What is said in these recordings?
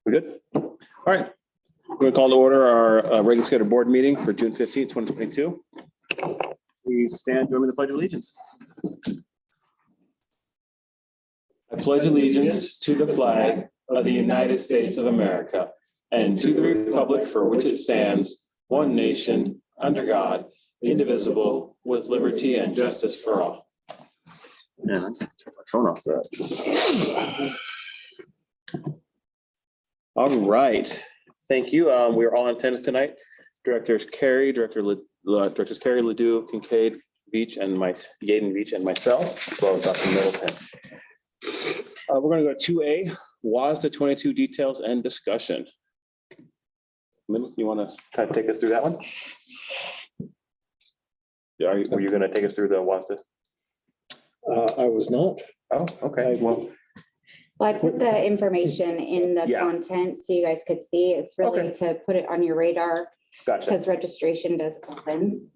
We good? All right. We're going to call to order our regular scheduled board meeting for June 15th, 2022. Please stand, join me in the Pledge of Allegiance. I pledge allegiance to the flag of the United States of America and to the republic for which it stands, one nation, under God, indivisible, with liberty and justice for all. Yeah, turn my phone off that. All right. Thank you. We're all in attendance tonight. Directors Carey, Directors Carey, Ledoux, Kincaid, Beach, and Yaden Beach, and myself, as well as Dr. Middleton. We're going to go 2A, WASDA 22 details and discussion. Middleton, you want to kind of take us through that one? Were you going to take us through the WASDA? I was not. Oh, okay. Well, I put the information in the content so you guys could see. It's really to put it on your radar. gotcha. Because registration does open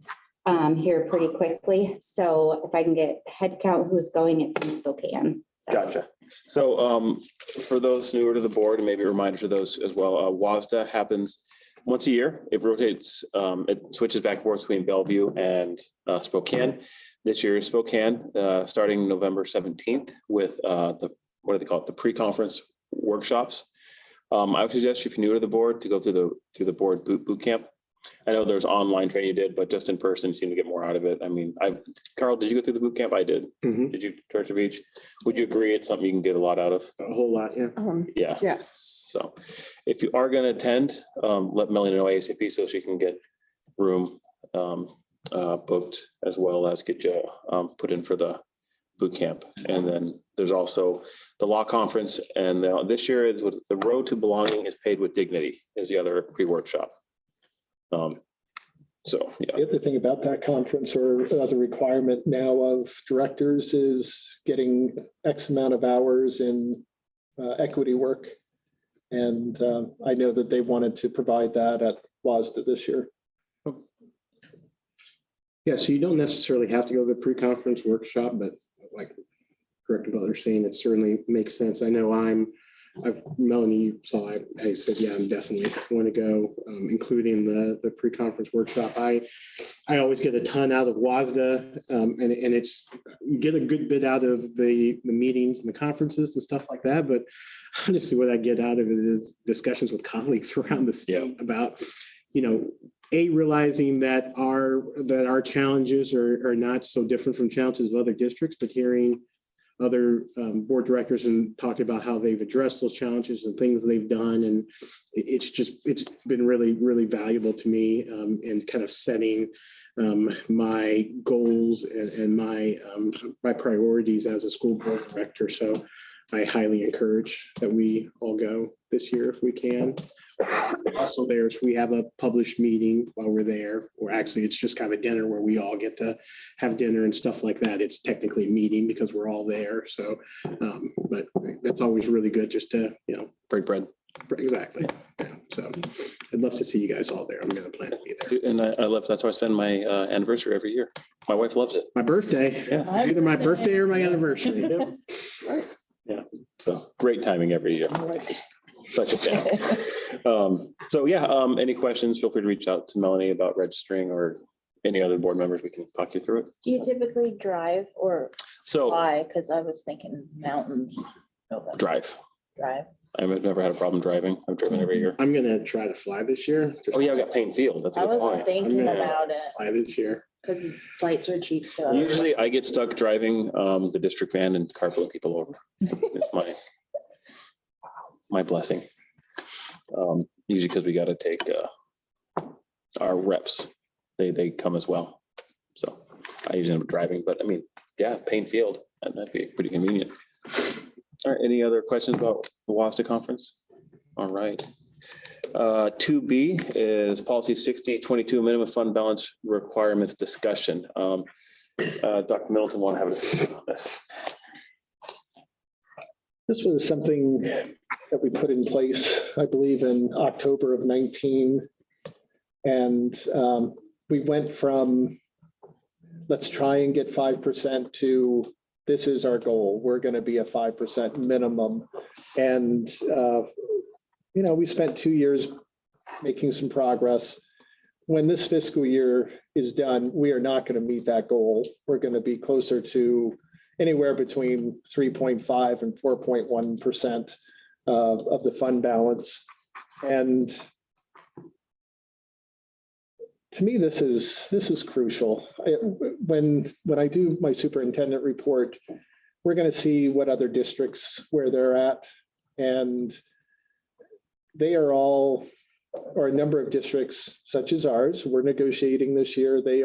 here pretty quickly. So if I can get head count who's going, it's in Spokane. So. Gotcha. So for those newer to the board, and maybe a reminder to those as well, WASDA happens once a year. It rotates, it switches back and forth between Bellevue and Spokane. This year is Spokane, starting November 17th with what do they call it? The pre-conference workshops. I would suggest if you're new to the board to go through the board boot camp. I know there's online training you did, but just in person you seem to get more out of it. I mean, Carl, did you go through the boot camp? I did. Mm-hmm. Did you, Director Beach? Would you agree it's something you can get a lot out of? A whole lot, yeah. Yeah. Yes. So if you are going to attend, let Melanie know ASAP so she can get room booked, as well as get you put in for the boot camp. And then there's also the law conference, and this year is with the Road to Belonging is Paid with Dignity is the other pre-workshop. So yeah. The other thing about that conference, or the requirement now of directors, is getting X amount of hours in equity work. And I know that they wanted to provide that at WASDA this year. Yeah, so you don't necessarily have to go to the pre-conference workshop, but like corrected what they're saying, it certainly makes sense. I know Melanie, you saw, I said, yeah, I'm definitely going to go, including the pre-conference workshop. I always get a ton out of WASDA, and it's, you get a good bit out of the meetings and the conferences and stuff like that. But honestly, what I get out of it is discussions with colleagues around the state about, realizing that our challenges are not so different from challenges of other districts, but hearing other board directors and talking about how they've addressed those challenges and things they've done. And it's been really, really valuable to me in kind of setting my goals and my priorities as a school board director. So I highly encourage that we all go this year if we can. Also, we have a published meeting while we're there, or actually it's just kind of a dinner where we all get to have dinner and stuff like that. It's technically a meeting because we're all there. So, but that's always really good just to, Break bread. Exactly. Yeah. So I'd love to see you guys all there. I'm going to plan to be there. And I love, that's how I spend my anniversary every year. My wife loves it. My birthday. Yeah. Either my birthday or my anniversary. Yeah. So great timing every year. My wife is such a fan. So yeah, any questions, feel free to reach out to Melanie about registering, or any other board members. We can talk you through it. Do you typically drive or So fly? Because I was thinking mountains. drive. Drive. I've never had a problem driving. I've driven every year. I'm going to try to fly this year. Oh yeah, I got Payne Field. That's a I good was point. thinking Yeah. about it Fly this year. because flights are cheap. Usually I get stuck driving the district van and carpooling people over. It's my blessing. Usually because we got to take our reps. They come as well. So I usually end up driving, but I mean, yeah, Payne Field, that might be pretty convenient. All right, any other questions about the WASDA conference? All right. 2B is policy 6022, minimum fund balance requirements discussion. Dr. Middleton want to have a discussion on this. This was something that we put in place, I believe, in October of 19. And we went from, let's try and get 5% to, this is our goal. We're going to be a 5% minimum. And we spent 2 years making some progress. When this fiscal year is done, we are not going to meet that goal. We're going to be closer to anywhere between 3.5 and 4.1% of the fund balance. And to me, this is crucial. When I do my superintendent report, we're going to see what other districts, where they're at. And they are all, or a number of districts such as ours, we're negotiating this year. They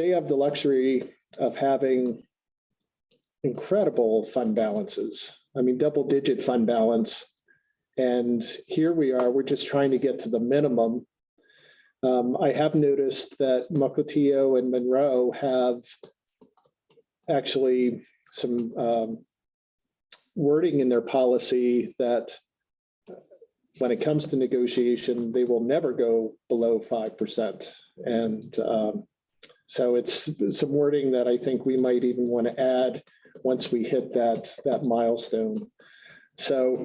have the luxury of having incredible fund balances. I mean, double-digit fund balance. And here we are, we're just trying to get to the minimum. I have noticed that Mukilteo and Monroe have actually some wording in their policy that when it comes to negotiation, they will never go below 5%. And so it's some wording that I think we might even want to add once we hit that milestone. So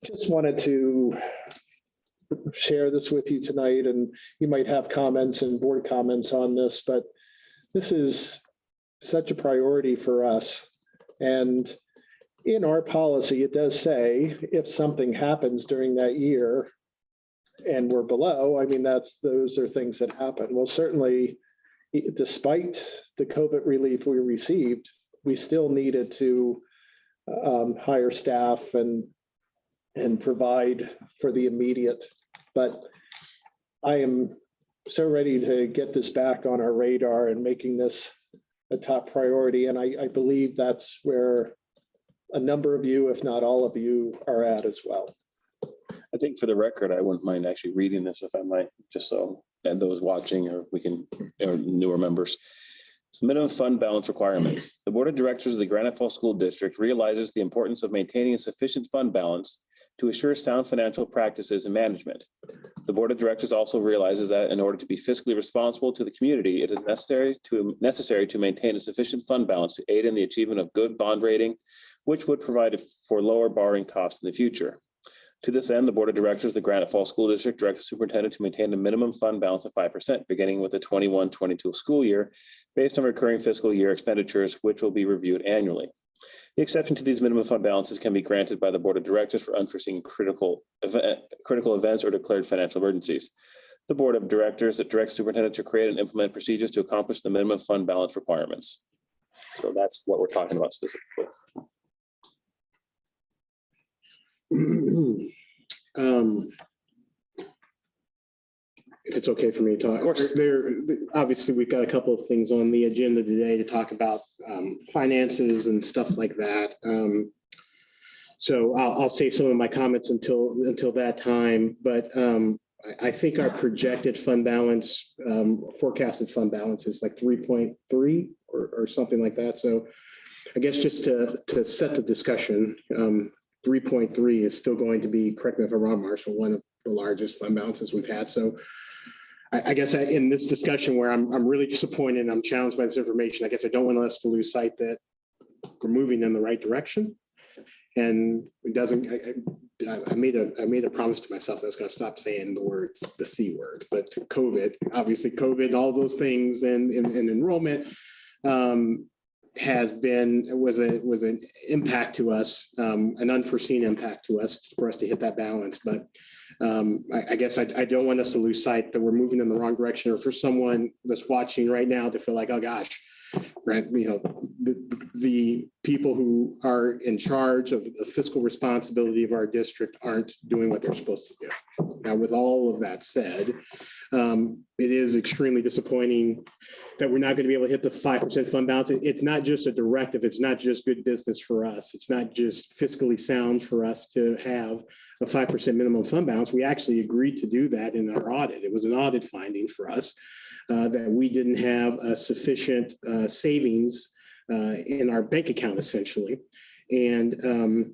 just wanted to share this with you tonight, and you might have comments and board comments on this, but this is such a priority for us. And in our policy, it does say if something happens during that year and we're below, I mean, those are things that happen. Well, certainly, despite the COVID relief we received, we still needed to hire staff and provide for the immediate. But I am so ready to get this back on our radar and making this a top priority. And I believe that's where a number of you, if not all of you, are at as well. I think for the record, I wouldn't mind actually reading this if I might, just so and those watching or newer members. It's minimum fund balance requirements. The Board of Directors of the Granite Falls School District realizes the importance of maintaining a sufficient fund balance to assure sound financial practices and management. The Board of Directors also realizes that in order to be fiscally responsible to the community, it is necessary to maintain a sufficient fund balance to aid in the achievement of good bond rating, which would provide for lower borrowing costs in the future. To this end, the Board of Directors of the Granite Falls School District directs the superintendent to maintain a minimum fund balance of 5%, beginning with the 21-22 school year, based on recurring fiscal year expenditures, which will be reviewed annually. The exception to these minimum fund balances can be granted by the Board of Directors for unforeseen critical events or declared financial emergencies. The Board of Directors that directs the superintendent to create and implement procedures to accomplish the minimum fund balance requirements. So that's what we're talking about specifically. If it's okay for me to talk. Of course. Obviously, we've got a couple of things on the agenda today to talk about finances and stuff like that. So I'll save some of my comments until that time. But I think our projected fund balance, forecasted fund balance is like 3.3 or something like that. So I guess just to set the discussion, 3.3 is still going to be, correct me if I'm wrong, Marshall, one of the largest fund balances we've had. So I guess in this discussion where I'm really disappointed and I'm challenged by this information, I guess I don't want us to lose sight that we're moving in the right direction. And it doesn't, I made a promise to myself that I was going to stop saying the C word, but COVID, obviously COVID, all those things and enrollment was an impact to us, an unforeseen impact to us for us to hit that balance. But I guess I don't want us to lose sight that we're moving in the wrong direction, or for someone that's watching right now to feel like, oh gosh, right, the people who are in charge of the fiscal responsibility of our district aren't doing what they're supposed to do. Now, with all of that said, it is extremely disappointing that we're not going to be able to hit the 5% fund balance. It's not just a directive. It's not just good business for us. It's not just fiscally sound for us to have a 5% minimum fund balance. We actually agreed to do that in our audit. It was an audit finding for us that we didn't have a sufficient savings in our bank account, essentially. And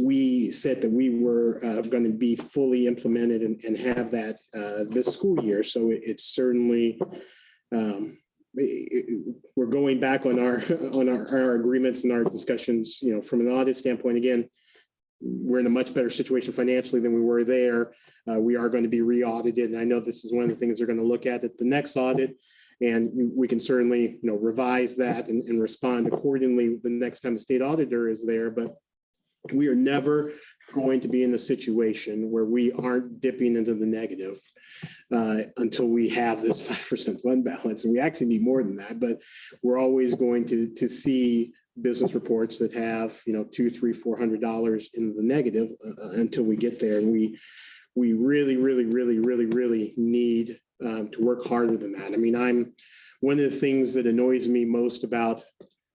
we said that we were going to be fully implemented and have that this school year. So it's certainly, we're going back on our agreements and our discussions, from an audit standpoint. Again, we're in a much better situation financially than we were there. We are going to be re-audited, and I know this is one of the things they're going to look at the next audit. And we can certainly, revise that and respond accordingly the next time the state auditor is there. But we are never going to be in a situation where we aren't dipping into the negative until we have this 5% fund balance. And we actually need more than that, but we're always going to see business reports that have, $200, $300, $400 in the negative until we get there. And we really, really, really, really, really need to work harder than that. I mean, one of the things that annoys me most about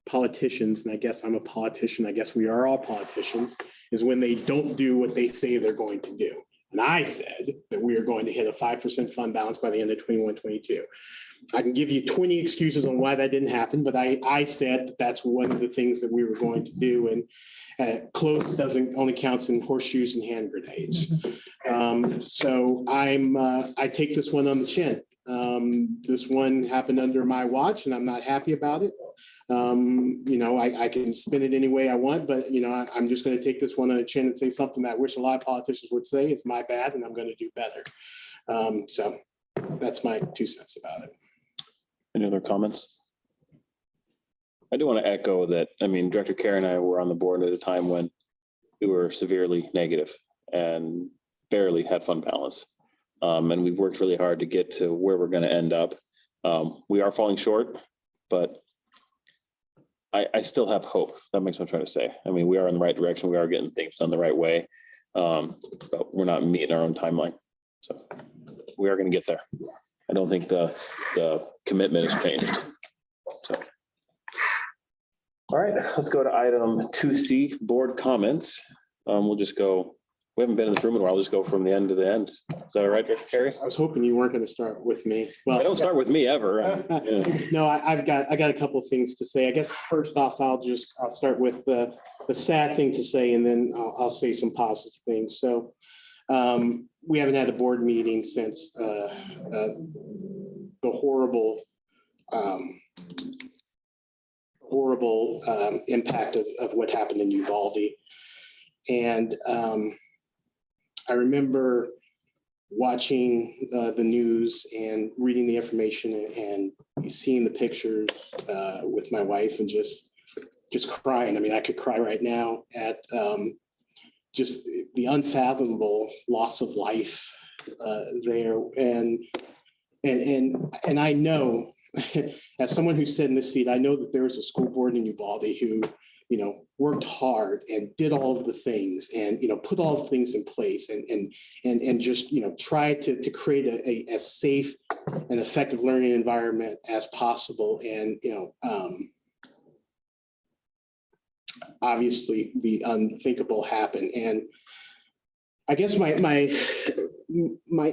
politicians, and I guess I'm a politician, I guess we are all politicians, is when they don't do what they say they're going to do. And I said that we are going to hit a 5% fund balance by the end of 21-22. I can give you 20 excuses on why that didn't happen, but I said that that's one of the things that we were going to do. And clothes only counts in horseshoes and hand grenades. So I take this one on the chin. This one happened under my watch, and I'm not happy about it. I can spin it any way I want, but I'm just going to take this one on the chin and say something that I wish a lot of politicians would say. It's my bad, and I'm going to do better. So that's my 2 cents about it. Any other comments? I do want to echo that. I mean, Director Karen and I were on the board at a time when we were severely negative and barely had fund balance. And we've worked really hard to get to where we're going to end up. We are falling short, but I still have hope. That makes what I'm trying to say. I mean, we are in the right direction. We are getting things done the right way, but we're not meeting our own timeline. So we are going to get there. I don't think the commitment has changed. So, all right, let's go to item 2C, board comments. We'll just go. We haven't been in this room in a while. We'll just go from the end to the end. Is that all right, Director Carey? I was hoping you weren't going to start with me. Well, I don't start with me ever. Yeah. No, I got a couple of things to say. I guess first off, I'll start with the sad thing to say, and then I'll say some positive things. So we haven't had a board meeting since the horrible impact of what happened in Uvalde. And I remember watching the news and reading the information and seeing the pictures with my wife and just crying. I mean, I could cry right now at just the unfathomable loss of life there. And I know, as someone who sat in this seat, I know that there was a school board in Uvalde who, worked hard and did all of the things and, put all of the things in place and just, tried to create a safe and effective learning environment as possible. And, obviously the unthinkable happened. And I guess my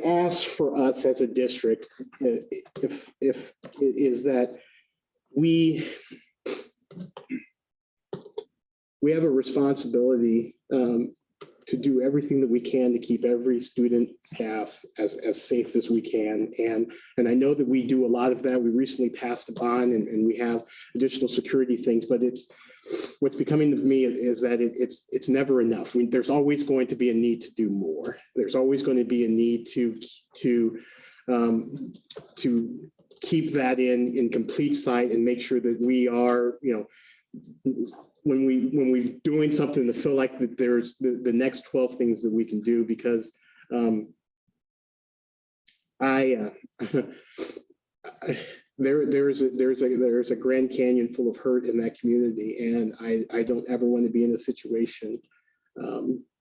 ask for us as a district, if is that we have a responsibility to do everything that we can to keep every student, staff as safe as we can. And I know that we do a lot of that. We recently passed a bond and we have additional security things, but what's becoming to me is that it's never enough. There's always going to be a need to do more. There's always going to be a need to keep that in complete sight and make sure that we are, when we're doing something to feel like that there's the next 12 things that we can do, because there's a Grand Canyon full of hurt in that community, and I don't ever want to be in a situation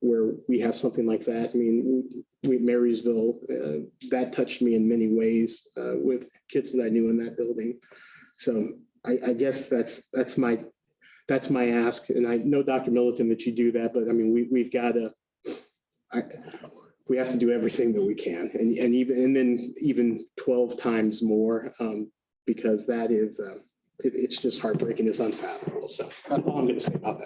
where we have something like that. I mean, Marysville, that touched me in many ways with kids that I knew in that building. So I guess that's my ask. And I know, Dr. Milliton, that you do that, but I mean, we have to do everything that we can, and then even 12 times more, because that is, it's just heartbreaking. It's unfathomable. So that's all I'm going to say about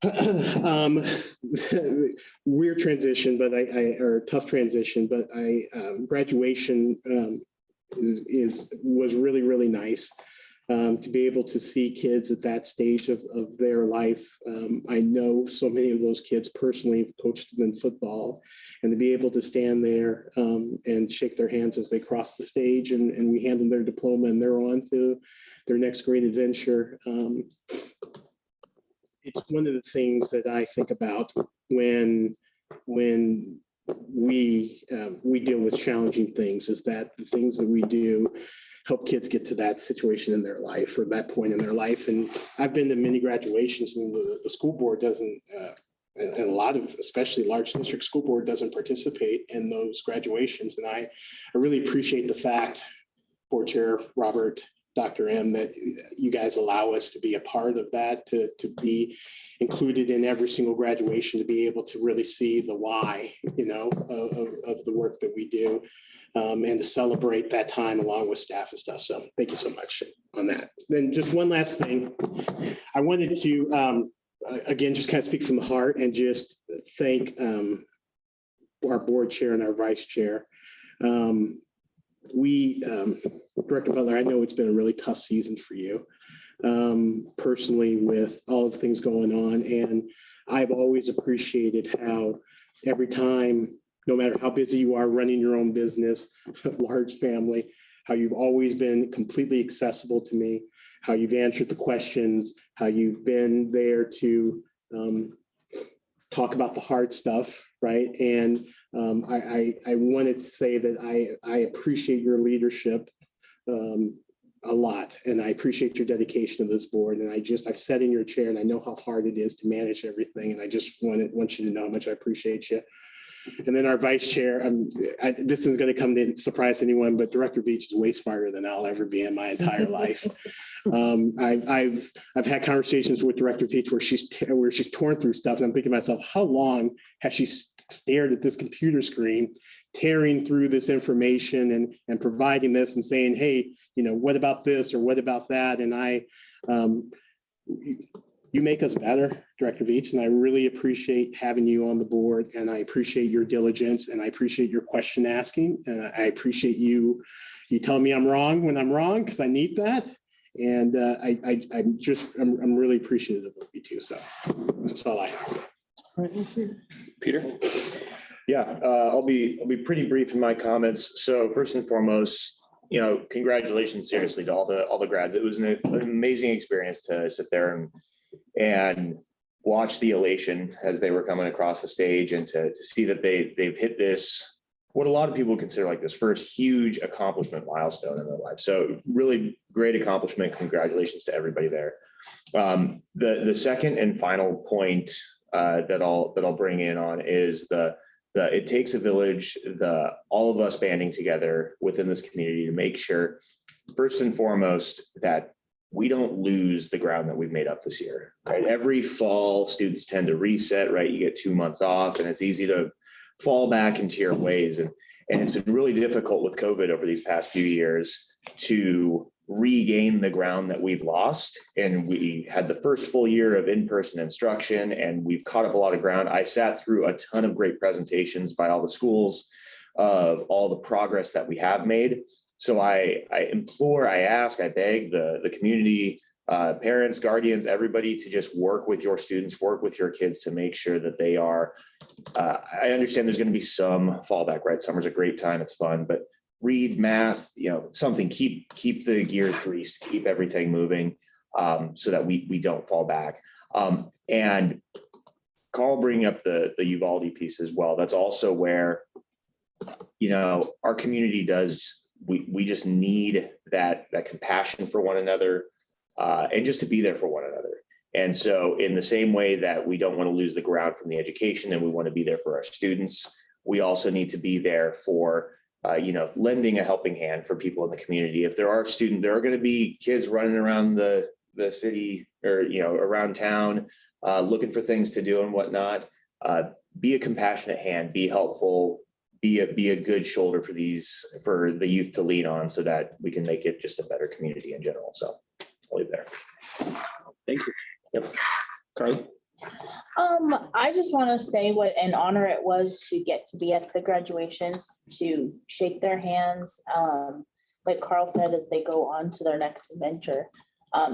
that. Weird transition, but or tough transition, but graduation was really, really nice. to be able to see kids at that stage of their life. I know so many of those kids personally, have coached them in football, and to be able to stand there and shake their hands as they cross the stage and we hand them their diploma and they're on to their next great adventure. It's one of the things that I think about when we deal with challenging things, is that the things that we do help kids get to that situation in their life or that point in their life. And I've been to many graduations, and the school board doesn't, and a lot of, especially large district school board, doesn't participate in those graduations. And I really appreciate the fact, Board Chair Robert, Dr. M, that you guys allow us to be a part of that, to be included in every single graduation, to be able to really see the why, of the work that we do, and to celebrate that time along with staff and stuff. So thank you so much on that. Then just one last thing. I wanted to, again, just kind of speak from the heart and just thank our board chair and our vice chair. Director Butler, I know it's been a really tough season for you personally, with all of the things going on. And I've always appreciated how every time, no matter how busy you are running your own business, large family, how you've always been completely accessible to me, how you've answered the questions, how you've been there to talk about the hard stuff, right? And I wanted to say that I appreciate your leadership a lot, and I appreciate your dedication to this board. And I've sat in your chair, and I know how hard it is to manage everything. And I just want you to know how much I appreciate you. And then our vice chair, this isn't going to come to surprise anyone, but Director Beach is way smarter than I'll ever be in my entire life. I've had conversations with Director Beach where she's torn through stuff, and I'm thinking to myself, how long has she stared at this computer screen, tearing through this information and providing this and saying, hey, what about this or what about that? And you make us better, Director Veach, and I really appreciate having you on the board, and I appreciate your diligence, and I appreciate your question asking. I appreciate you telling me I'm wrong when I'm wrong, because I need that. And I'm really appreciative of you too. So that's all I have to say. Peter? Yeah, I'll be pretty brief in my comments. So first and foremost, congratulations seriously to all the grads. It was an amazing experience to sit there and watch the elation as they were coming across the stage, and to see that they've hit this, what a lot of people consider like this first huge accomplishment milestone in their life. So really great accomplishment. Congratulations to everybody there. The second and final point that I'll bring in on is it takes a village, all of us banding together within this community to make sure, first and foremost, that we don't lose the ground that we've made up this year, right? Every fall, students tend to reset, right? You get 2 months off, and it's easy to fall back into your ways. And it's been really difficult with COVID over these past few years to regain the ground that we've lost. And we had the first full year of in-person instruction, and we've caught up a lot of ground. I sat through a ton of great presentations by all the schools of all the progress that we have made. So I ask, I beg the community, parents, guardians, everybody to just work with your students, work with your kids to make sure that they are, I understand there's going to be some fallback, right? Summer's a great time, it's fun, but read, math, something, keep the gears greased, keep everything moving, so that we don't fall back. And Carl bringing up the Uvalde piece as well. That's also where, our community does, we just need that compassion for one another, and just to be there for one another. And so in the same way that we don't want to lose the ground from the education, and we want to be there for our students, we also need to be there for, lending a helping hand for people in the community. If there are going to be kids running around the city or, around town, looking for things to do and whatnot, be a compassionate hand, be helpful, be a good shoulder for the youth to lean on, so that we can make it just a better community in general. So I'll leave there. Thank you. Yep. Carly? I just want to say what an honor it was to get to be at the graduations, to shake their hands, like Carl said, as they go on to their next adventure.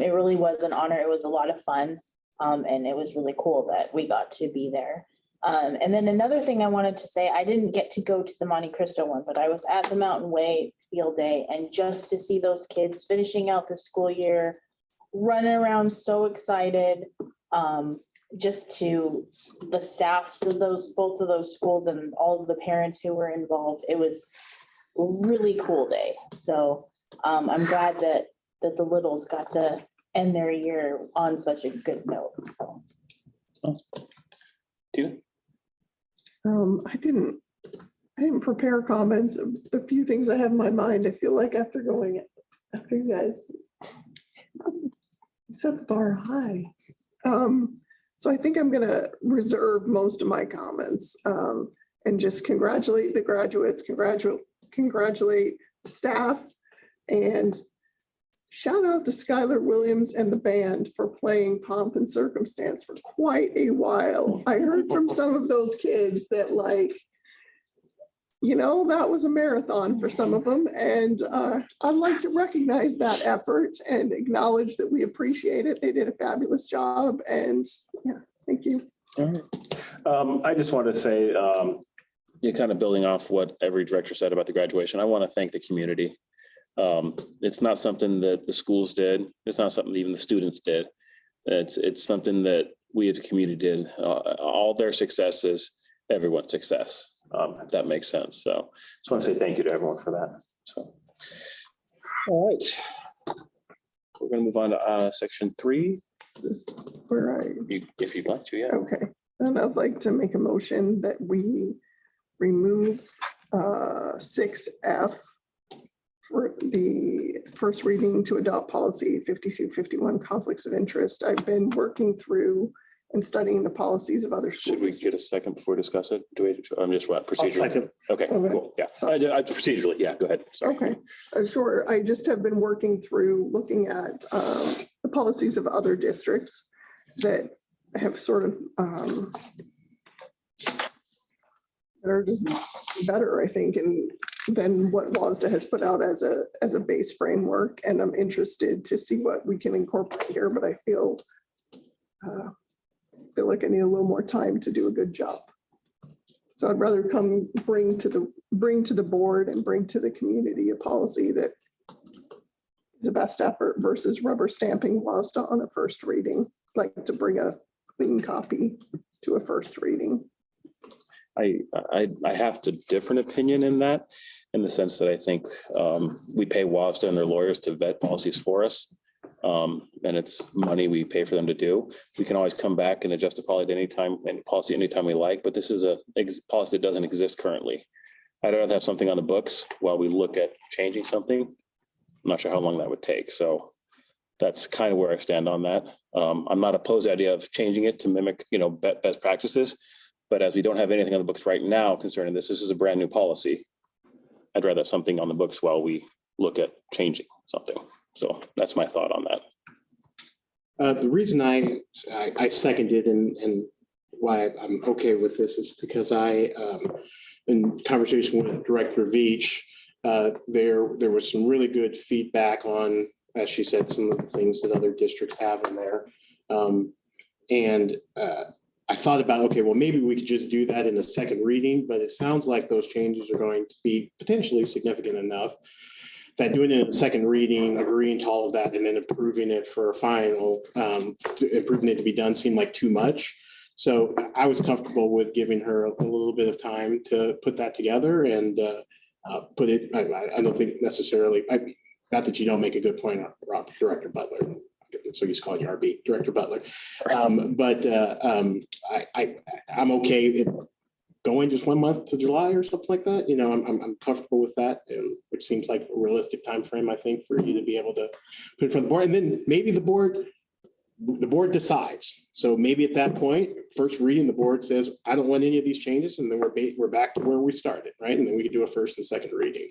It really was an honor. It was a lot of fun. And it was really cool that we got to be there. And then another thing I wanted to say, I didn't get to go to the Monte Cristo one, but I was at the Mountain Way field day, and just to see those kids finishing out the school year, running around so excited, just to the staffs of both of those schools and all of the parents who were involved, it was a really cool day. So I'm glad that the littles got to end their year on such a good note. So. Tina? I didn't prepare comments. The few things I have in my mind, I feel like after you guys set the bar high. So I think I'm gonna reserve most of my comments and just congratulate the graduates, congratulate staff, and shout out to Skylar Williams and the band for playing Pomp and Circumstance for quite a while. I heard from some of those kids that that was a marathon for some of them. And I'd like to recognize that effort and acknowledge that we appreciate it. They did a fabulous job. And yeah, thank you. All right. I just want to say, you're kind of building off what every director said about the graduation. I want to thank the community. It's not something that the schools did. It's not something that even the students did. It's something that we as a community did. All their success is everyone's success, if that makes sense. So just want to say thank you to everyone for that. So, all right. We're going to move on to section 3. This is where If you'd like to, yeah. okay. And I'd like to make a motion that we remove 6F for the first reading to adopt policy 5251 conflicts of interest. I've been working through and studying the policies of other schools. Should we get a second before we discuss it? I'm just what procedurally? second. Okay, Okay. cool. Yeah, I procedurally. Yeah, go ahead. Sorry. Okay, sure. I just have been working through looking at the policies of other districts that have sort of that are just better, I think, than what WASDA has put out as a base framework. And I'm interested to see what we can incorporate here, but I feel like I need a little more time to do a good job. So I'd rather bring to the board and bring to the community a policy that is a best effort versus rubber stamping WASDA on a first reading. I'd like to bring a clean copy to a first reading. I have a different opinion in that, in the sense that I think we pay WASDA and their lawyers to vet policies for us. And it's money we pay for them to do. We can always come back and adjust the policy anytime we like, but this is a policy that doesn't exist currently. I'd rather have something on the books while we look at changing something. I'm not sure how long that would take. So that's kind of where I stand on that. I'm not opposed to the idea of changing it to mimic, best practices. But as we don't have anything on the books right now concerning this is a brand new policy. I'd rather have something on the books while we look at changing something. So that's my thought on that. The reason I seconded and why I'm okay with this is because in conversation with Director Veach, there was some really good feedback on, as she said, some of the things that other districts have in there. I thought about, okay, well, maybe we could just do that in the second reading, but it sounds like those changes are going to be potentially significant enough that doing it in the second reading, agreeing to all of that, and then approving it for a final, approving it to be done seemed like too much. So I was comfortable with giving her a little bit of time to put that together and put it, I don't think necessarily, not that you don't make a good point, Director Butler. So he's calling you RB, Director Butler. I'm okay going just 1 month to July or something like that. I'm comfortable with that, which seems like a realistic time frame, I think, for you to be able to put it from the board. And then maybe the board decides. So maybe at that point, first reading, the board says, I don't want any of these changes. And then we're back to where we started, right? And then we can do a first and second reading.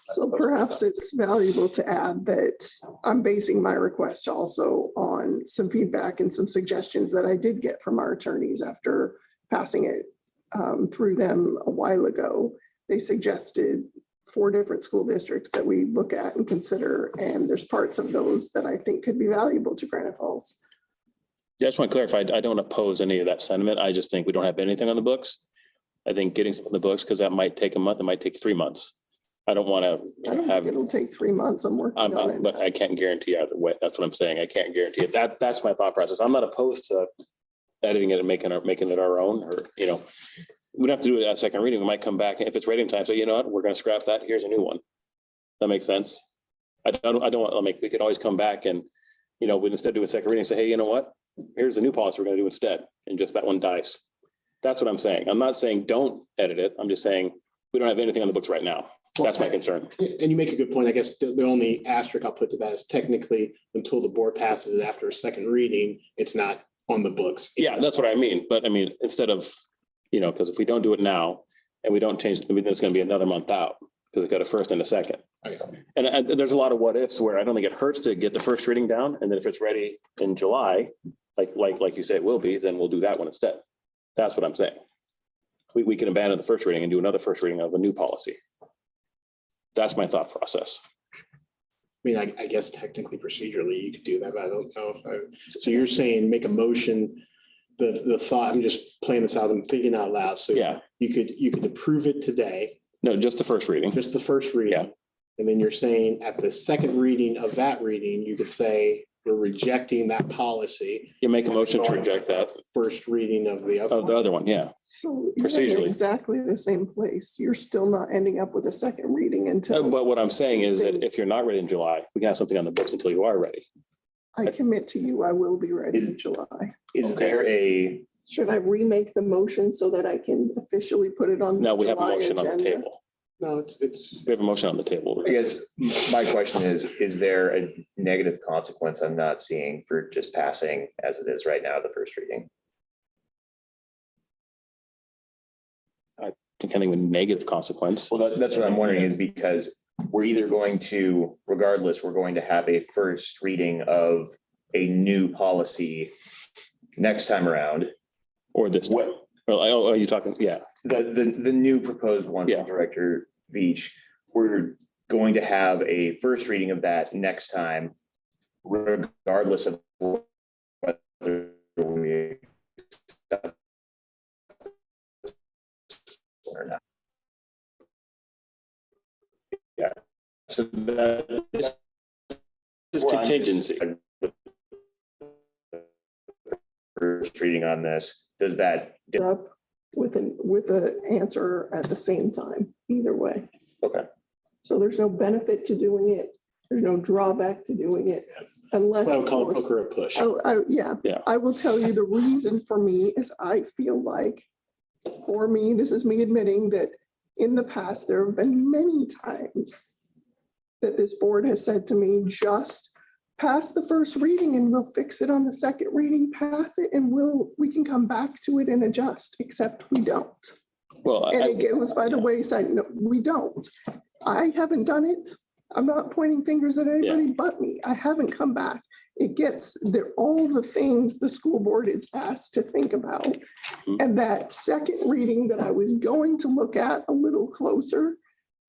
So perhaps it's valuable to add that I'm basing my request also on some feedback and some suggestions that I did get from our attorneys after passing it through them a while ago. They suggested 4 different school districts that we look at and consider. And there's parts of those that I think could be valuable to Granite Falls. Yeah, I just want to clarify, I don't oppose any of that sentiment. I just think we don't have anything on the books. I think getting something on the books, because that might take a month, it might take 3 months. I don't want I to don't have, think it'll take 3 months. I'm working on it. but I can't guarantee either way. That's what I'm saying. I can't guarantee it. That's my thought process. I'm not opposed to editing it and making it our own, or, we don't have to do it at second reading. We might come back, and if it's rating time, so you know what, we're going to scrap that. Here's a new one. That makes sense. I don't want to we could always come back and, we instead do a second reading, say, hey, you know what? Here's the new policy we're going to do instead. And just that one dies. That's what I'm saying. I'm not saying don't edit it. I'm just saying we don't have anything on the books right now. That's my concern. And you make a good point. I guess the only asterisk I'll put to that is technically until the board passes it after a second reading, it's not on the books. Yeah, that's what I mean. But I mean, instead of, because if we don't do it now and we don't change it, then it's going to be another month out because it's got a first and a second. Okay. And there's a lot of what ifs where I don't think it hurts to get the first reading down. And then if it's ready in July, like you say it will be, then we'll do that one instead. That's what I'm saying. We can abandon the first reading and do another first reading of a new policy. That's my thought process. I mean, I guess technically procedurally you could do that, but I don't know so you're saying make a motion, the thought, I'm just playing this out, I'm thinking out loud. So Yeah. you could approve it today, No, just the first reading. just the first reading. Yeah. And then you're saying at the second reading of that reading, you could say we're rejecting that policy. You make a motion to reject that. First reading of the other. Oh, the other one, yeah. So you're in Procedurally. exactly the same place. You're still not ending up with a second reading until But what I'm saying is that if you're not ready in July, we can have something on the books until you are ready. I commit to you, I will be ready in July. Is Okay. there a, Should I remake the motion so that I can officially put it on? the No, we have a July motion on the agenda? table. No, it's, We have a motion on the table. I guess my question is there a negative consequence I'm not seeing for just passing as it is right now, the first reading? I can't think of a negative consequence. Well, that's what I'm wondering is because we're either going to, regardless, we're going to have a first reading of a new policy next time around. Or this. What, Oh, are you talking? Yeah. the new proposed one Yeah. from Director Veach, we're going to have a first reading of that next time, regardless of whether we accept or not. Yeah. So that is Contingency. First reading on this, does that, Up with an answer at the same time, either way. okay, So there's no benefit to doing it. There's no drawback to doing it unless. what I would of call a course- poke or a push. Yeah. Yeah. I will tell you the reason for me is I feel like, for me, this is me admitting that in the past, there have been many times that this board has said to me, just pass the first reading and we'll fix it on the second reading, pass it and we can come back to it and adjust, except we don't. Well, And it goes by the wayside. No, we don't. I haven't done it. I'm not pointing fingers at anybody but me. I haven't come back. It gets there, all the things the school board is asked to think about. Mhm. And that second reading that I was going to look at a little closer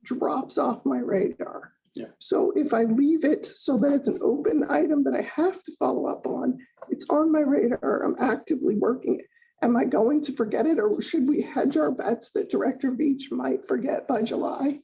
drops off my radar. Yeah. So if I leave it so that it's an open item that I have to follow up on, it's on my radar. I'm actively working it. Am I going to forget it, or should we hedge our bets that Director Veach might forget by July?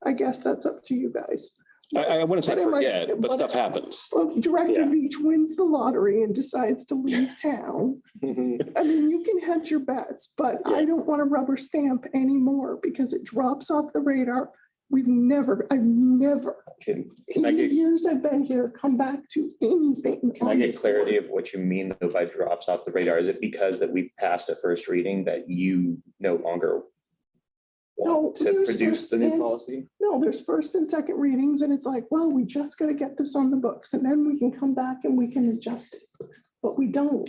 I guess that's up to you guys. I wouldn't say What am I- forget, but what- stuff happens. Well, if Director Yeah. Veach wins the lottery and decides to leave town, Mhm. I mean, you can hedge your bets, but I don't want to rubber stamp anymore because it drops off the radar. I've never, can in I the get, years I've been here, come back to anything. can I on get this clarity board. of what you mean though by drops off the radar? Is it because that we've passed a first reading that you no longer No, want to there's produce the new first and- policy? No, there's first and second readings, and it's like, well, we just got to get this on the books, and then we can come back and we can adjust it. But we don't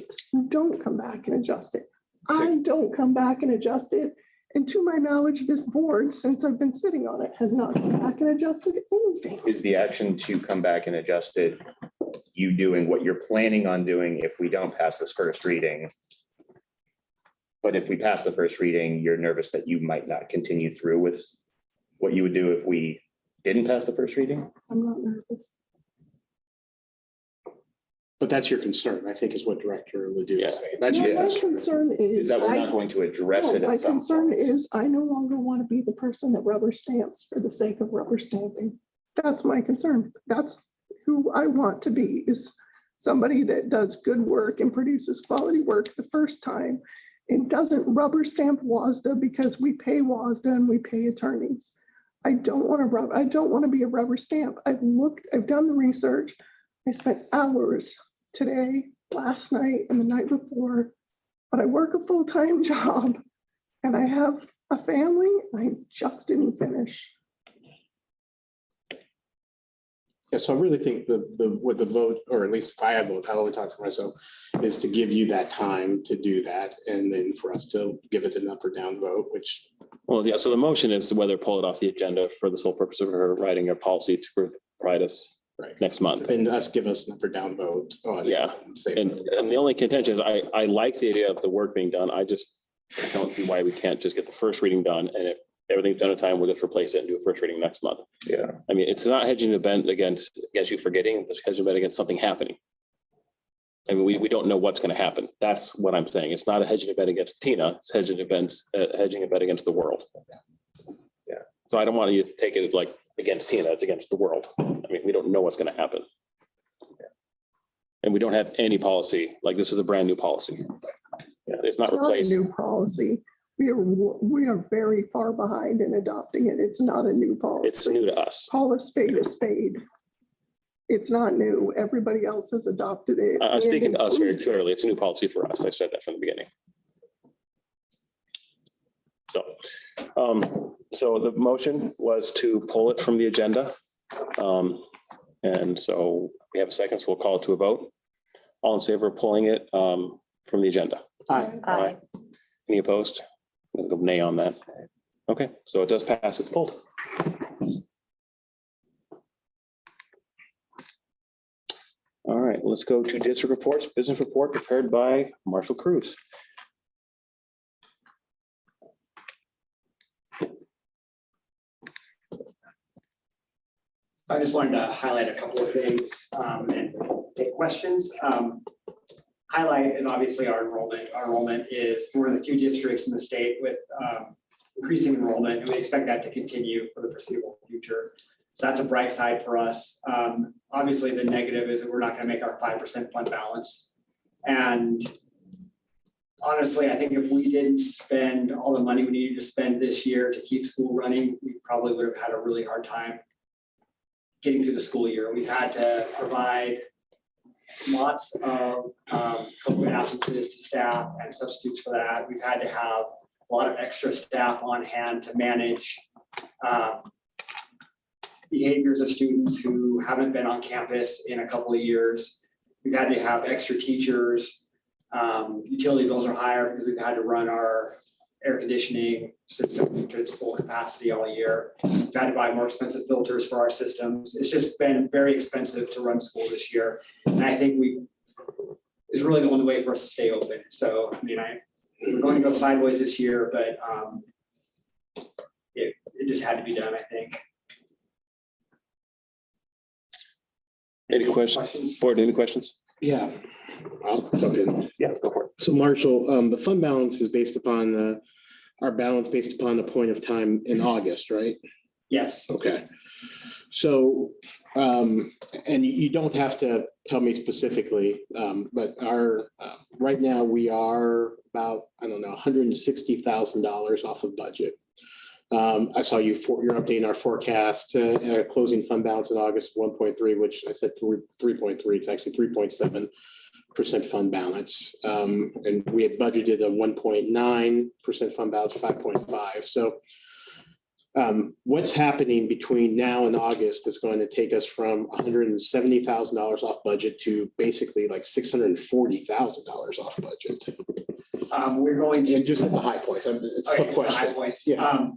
come back and adjust it. I don't come back and adjust it. And to my knowledge, this board, since I've been sitting on it, has not come back and adjusted anything. Is the action to come back and adjust it, you doing what you're planning on doing if we don't pass this first reading? But if we pass the first reading, you're nervous that you might not continue through with what you would do if we didn't pass the first reading? I'm not nervous. But that's your concern, I think, is what Director Ledoux Yeah. is saying. That's No, your my concern. concern Is is, that we're not going to address it my at some concern point? is I no longer want to be the person that rubber stamps for the sake of rubber stamping. That's my concern. That's who I want to be, is somebody that does good work and produces quality work the first time. It doesn't rubber stamp WASDA because we pay WASDA and we pay attorneys. I don't want to be a rubber stamp. I've done the research. I spent hours today, last night, and the night before, but I work a full-time job and I have a family and I just didn't finish. Yeah, so I really think with the vote, or at least if I vote, I'll only talk for myself, is to give you that time to do that, and then for us to give it an up or down vote, which. Well, yeah, so the motion is to whether pull it off the agenda for the sole purpose of her writing a policy to provide us Right. next month. Then give us an up or down vote on it. Yeah. Say- And the only contention is I like the idea of the work being done. I just don't see why we can't just get the first reading done. And if everything's done in time, we'll just replace it and do a first reading next month. Yeah. I mean, it's not hedging the bet against you forgetting, it's hedging the bet against something happening. I mean, we don't know what's going to happen. That's what I'm saying. It's not a hedging a bet against Tina, it's hedging a bet against the world. Yeah. So I don't want you to take it like against Tina, it's against the world. I mean, we don't know what's going to happen. And we don't have any policy, like this is a brand new policy. It's not a replaced. new policy. We are very far behind in adopting it. It's not a new policy. It's new to us. Call a spade a spade. It's not new. Everybody else has adopted it. I'm speaking to us very and improved it. clearly. It's a new policy for us. I said that from the beginning. So the motion was to pull it from the agenda. And so we have a second, so we'll call it to a vote. All in favor of pulling it from the agenda? Aye. Any opposed? We'll go nay on that. Okay, so it does pass. It's pulled. All right, let's go to district reports. Business report prepared by Marshall Cruz. I just wanted to highlight a couple of things and take questions. Highlight is obviously our enrollment. Our enrollment is one of the few districts in the state with increasing enrollment, and we expect that to continue for the foreseeable future. So that's a bright side for us. Obviously, the negative is that we're not going to make our 5% fund balance. And honestly, I think if we didn't spend all the money we needed to spend this year to keep school running, we probably would have had a really hard time getting through the school year. We've had to provide lots of COVID absences to staff and substitutes for that. We've had to have a lot of extra staff on hand to manage behaviors of students who haven't been on campus in a couple of years. We've had to have extra teachers. Utility bills are higher because we've had to run our air conditioning system to its full capacity all year. We've had to buy more expensive filters for our systems. It's just been very expensive to run school this year. And I think it's really the only way for us to stay open. So, I mean, we're going to go sideways this year, but it just had to be done, I think. Any questions? Board, any questions? Yeah, I'll jump in. Yeah, go for it. So Marshall, the fund balance is based upon our balance based upon the point of time in August, right? Yes. Okay. So, and you don't have to tell me specifically, but right now we are about, I don't know, $160,000 off of budget. I saw you're updating our forecast, closing fund balance in August, 1.3, which I said 3.3, it's actually 3.7% fund balance. And we had budgeted a 1.9% fund balance, 5.5. So what's happening between now and August that's going to take us from $170,000 off budget to basically like $640,000 off budget? We're going to. And just at the high points, it's a Okay, tough the high question. points. Yeah.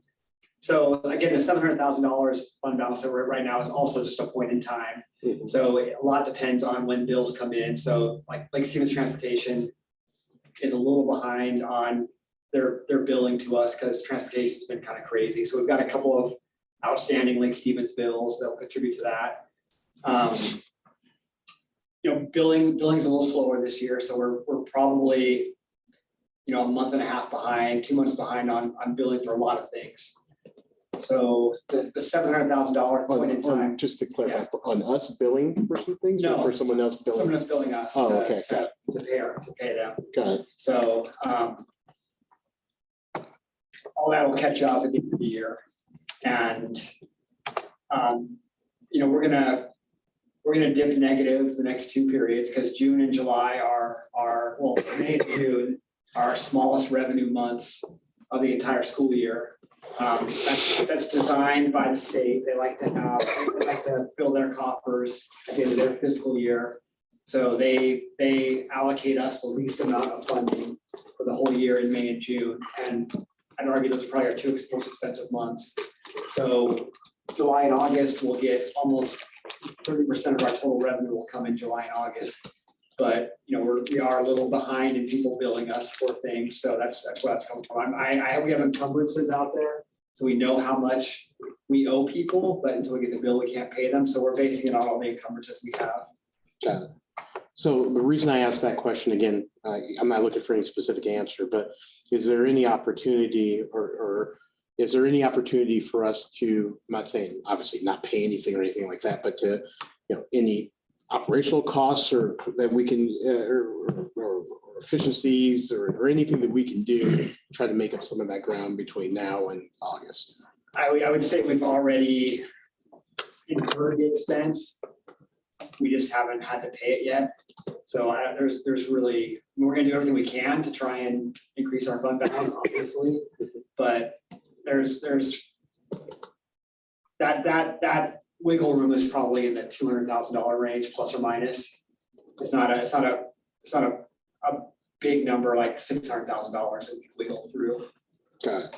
So again, the $700,000 fund balance that we're at right now is also just a point in time. Mhm. So a lot depends on when bills come in. So like Stevens Transportation is a little behind on their billing to us because transportation's been kind of crazy. So we've got a couple of outstanding Lake Stevens bills that will contribute to that. Billing's a little slower this year, so we're probably, a month and a half behind, 2 months behind on billing for a lot of things. So the $700,000 point in time, Just to clarify, on us billing for some things or No. for someone else billing? someone is billing us Oh, okay, got to pay them. Got it. So all that will catch up at the end of the year. And we're gonna dip negative the next two periods because June and July are May and June are our smallest revenue months of the entire school year. That's designed by the state. They like to fill their coffers at the end of their fiscal year. So they allocate us the least amount of funding for the whole year in May and June. And I'd argue those are probably our two most expensive months. So July and August will get almost 30% of our total revenue will come in July and August. But we are a little behind in people billing us for things. So that's where that's coming from. We have encumbrances out there. So we know how much we owe people, but until we get the bill, we can't pay them. So we're basing it on all the encumbrances we have. Got it. So the reason I asked that question again, I'm not looking for any specific answer, but is there any opportunity or is there any opportunity for us to, I'm not saying obviously not pay anything or anything like that, but to, any operational costs or that we can, or efficiencies or anything that we can do to try to make up some of that ground between now and August? I would say we've already incurred the expense. We just haven't had to pay it yet. So there's really, we're gonna do everything we can to try and increase our fund balance, obviously. But there's that wiggle room is probably in the $200,000 range, plus or minus. It's not a big number like $600,000 that we can wiggle through. Got it.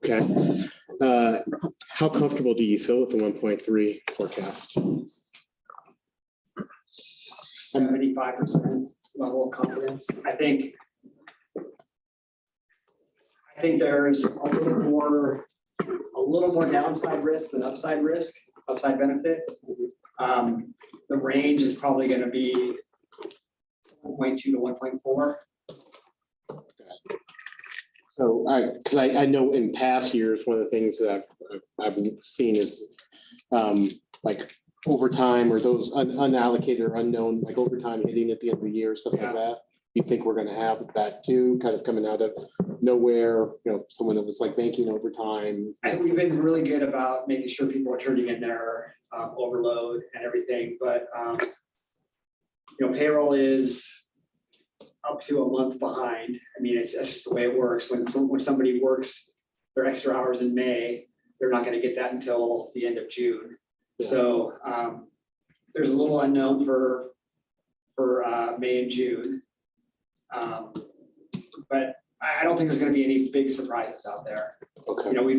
Okay. How comfortable do you feel with the 1.3 forecast? 75% level of confidence. I think there's a little more downside risk than upside benefit. The range is probably going to be 1.2 to 1.4. So because I know in past years, one of the things that I've seen is like overtime or those unallocated or unknown, like overtime hitting at the end of the year, stuff like that. You think we're going to have that too, kind of coming out of nowhere, someone that was like banking overtime? I think we've been really good about making sure people are turning in their overload and everything, but payroll is up to a month behind. I mean, that's just the way it works. When somebody works their extra hours in May, they're not going to get that until the end of June. Yeah. So there's a little unknown for May and June. But I don't think there's going to be any big surprises out there. Okay. We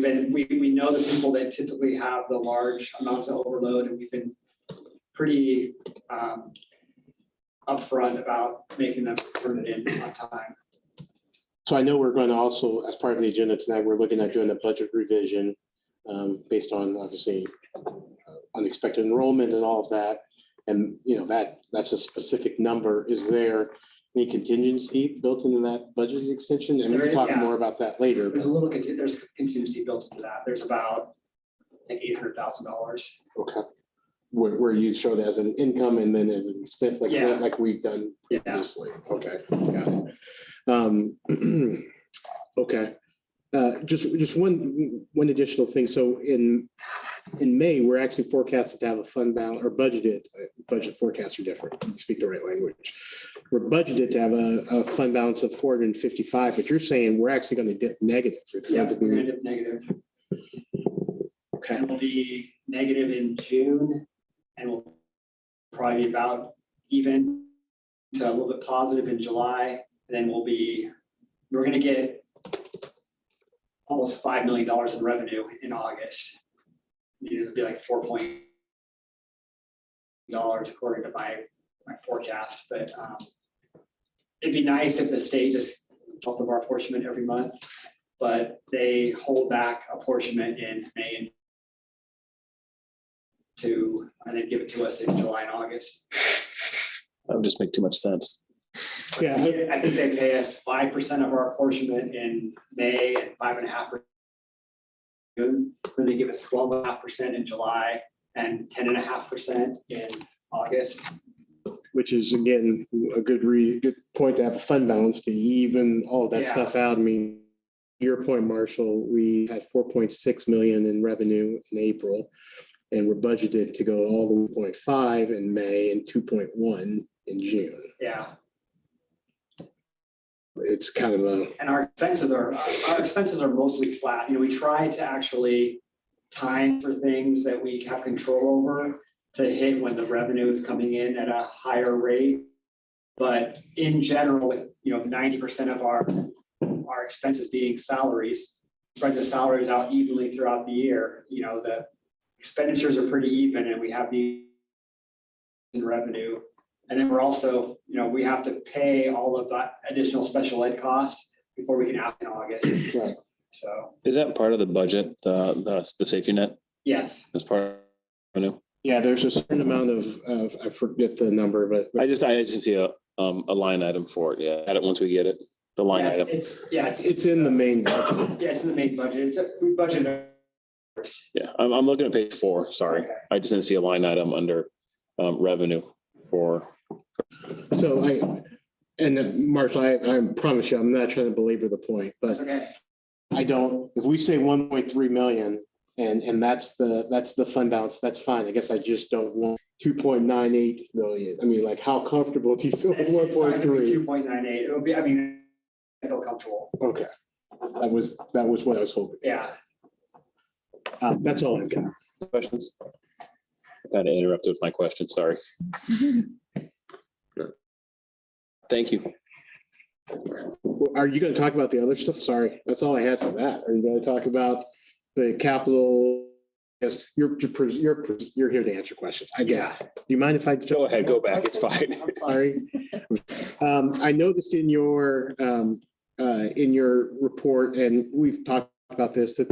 know the people that typically have the large amounts of overload, and we've been pretty upfront about making them turn it in on time. So I know we're going to also, as part of the agenda tonight, we're looking at doing a budget revision based on obviously unexpected enrollment and all of that. And that's a specific number. Is there any contingency built into that budget extension? And we can talk more about that later. There's there's contingency built into that. There's about, I think, $800,000. Okay. Where you show that as an income and then as an expense, like we've done previously. Okay, got it. Okay. Just one additional thing. So in May, we're actually forecasted to have a fund balance, or budget forecasts are different. Speak the right language. We're budgeted to have a fund balance of 455, but you're saying we're actually going to dip negative. Yeah, we're going to dip negative. Okay. And we'll be negative in June, and we'll probably be about even to a little bit positive in July, and then we're going to get almost $5 million in revenue in August. It'll be like $4 million according to my forecast, but it'd be nice if the state just took the apportionment every month. but they hold back apportionment in May and then give it to us in July and August. That would just make too much sense. Yeah, I think they pay us 5% of our apportionment in May and 5.5% in June. Then they give us 12.5% in July and 10.5% in August. which is again, a good point to have a fund balance to even all of that Yeah. stuff out. I mean, your point, Marshall, we had 4.6 million in revenue in April. And we're budgeted to go all the way to 0.5 in May and 2.1 in June. Yeah, It's kind of a, and our expenses are mostly flat. You know, we try to actually time for things that we have control over to hit when the revenue is coming in at a higher rate. But in general, with, 90% of our expenses being salaries, spread the salaries out evenly throughout the year, the expenditures are pretty even, and we have the revenue. And then we're also, we have to pay all of that additional special ed costs before we can act in August. right. So, Is that part of the budget, the safety net yes. as part of revenue? Yeah, there's a certain amount of, I forget the number, but I just see a line item for it. Yeah, add it once we get it, the line Yeah, item. it's in the main budget. It's in the main budget. We budgeted. Yeah, I'm looking at page 4, sorry. Okay. I just didn't see a line item under revenue for, So Marshall, I promise you, I'm not trying to belabor the point, but That's okay. if we say 1.3 million and that's the fund balance, that's fine. I guess I just don't want 2.98 million. I mean, like, how comfortable do you feel with It's not gonna be 1.3? 2.98. It would be, I feel comfortable. Okay. That was what I was hoping. Yeah. That's all I've got. questions. I kind of interrupted with my question, sorry. Thank you. Are you going to talk about the other stuff? Sorry, that's all I had for that. Are you going to talk about the capital? Yes, you're here to answer questions, I guess. Yeah. Do you mind if I Go ahead, go back, it's fine. I'm sorry. I noticed in your report, and we've talked about this, that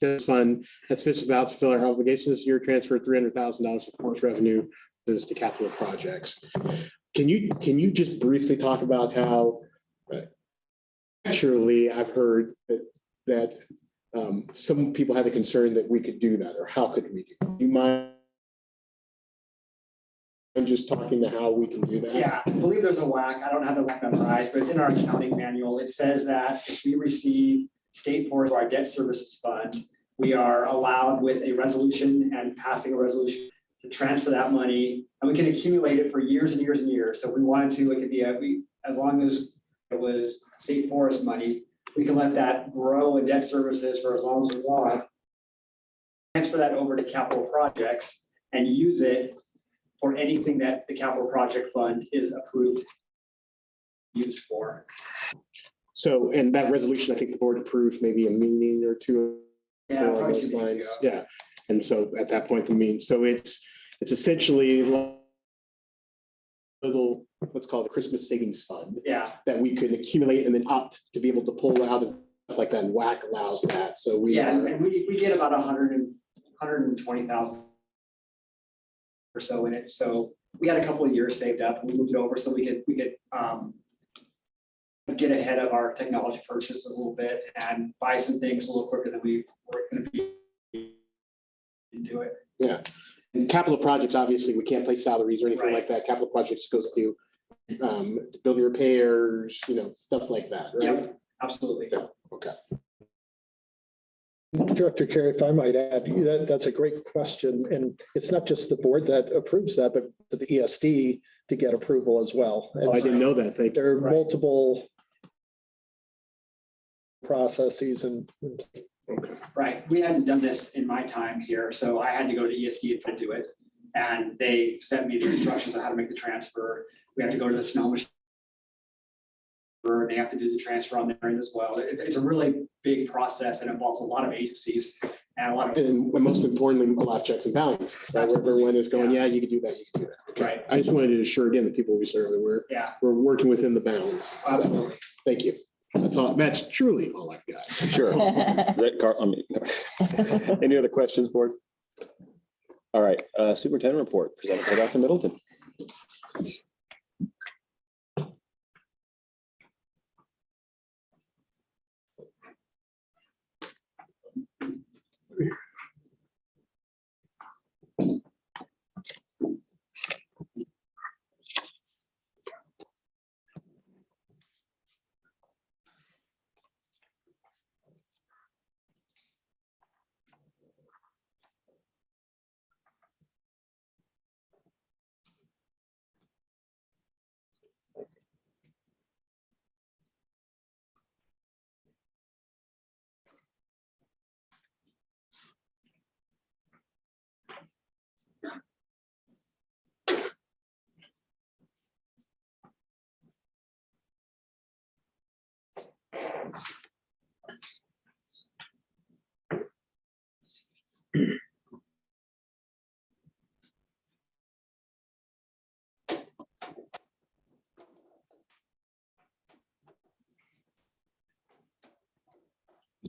this fund has finished about to fill our obligations this year, transfer $300,000 of force revenue to capital projects. Can you just briefly talk about how actually I've heard that some people had a concern that we could do that, or how could we do that? Do you mind just talking to how we can do that? Yeah, I believe there's a WAC. I don't have the WAC memorized, but it's in our accounting manual. It says that if we receive state forest or our debt services fund, we are allowed with a resolution and passing a resolution to transfer that money, and we can accumulate it for years and years and years. So if we wanted to, it could be as long as it was state forest money, we can let that grow in debt services for as long as we want. Transfer that over to capital projects and use it for anything that the capital project fund is approved, used for. So, and that resolution, I think the board approved maybe a meeting or two. Yeah, along probably those 2 days lines. ago. Yeah, and so at that point, so it's essentially little, what's called a Christmas savings fund Yeah, that we could accumulate and then opt to be able to pull out of stuff like that. And WAC allows that. So we yeah, are, and we get about 120,000 or so in it. So we had a couple of years saved up and we moved it over so we could get ahead of our technology purchase a little bit and buy some things a little quicker than we were going to be to do it. yeah. And capital projects, obviously, we can't pay salaries or anything Right. like that. Capital projects goes to building repairs, stuff like that, right? Yep, absolutely. Yeah. Okay. Director Carey, if I might add, that's a great question. And it's not just the board that approves that, but the ESD to get approval as well. Oh, I didn't know that. Thank you. There are Right. multiple processes and Right. We hadn't done this in my time here, so I had to go to ESD and try to do it. And they sent me the instructions on how to make the transfer. We have to go to the snow machine. They have to do the transfer on their end as well. It's a really big process and involves a lot of agencies and a lot of. And most importantly, a lot of checks and balances. Right? Absolutely. Everyone is going, Yeah. yeah, you can do that, you can do that. Okay. Right. I just wanted to assure again the people we serve that Yeah, we're working within the bounds. So, absolutely. thank you. That's all, that's truly all I've got. Sure. Is that any other questions, board? All right, superintendent report presented by Dr. Middleton.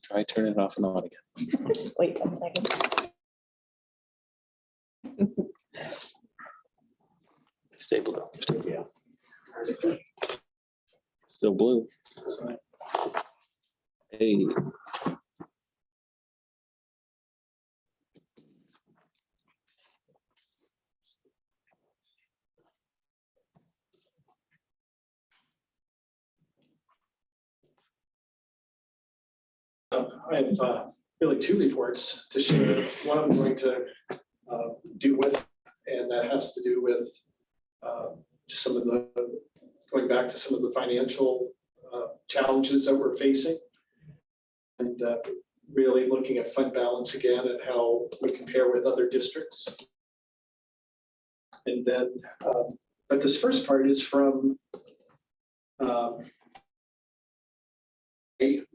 Try turning it off and on again. Wait 1 second. Stay blue. Yeah. Still blue. Hey. I have really two reports to share. One I'm going to do with, and that has to do with just some of the, going back to some of the financial challenges that we're facing. And really looking at fund balance again and how we compare with other districts. And then, but this first part is from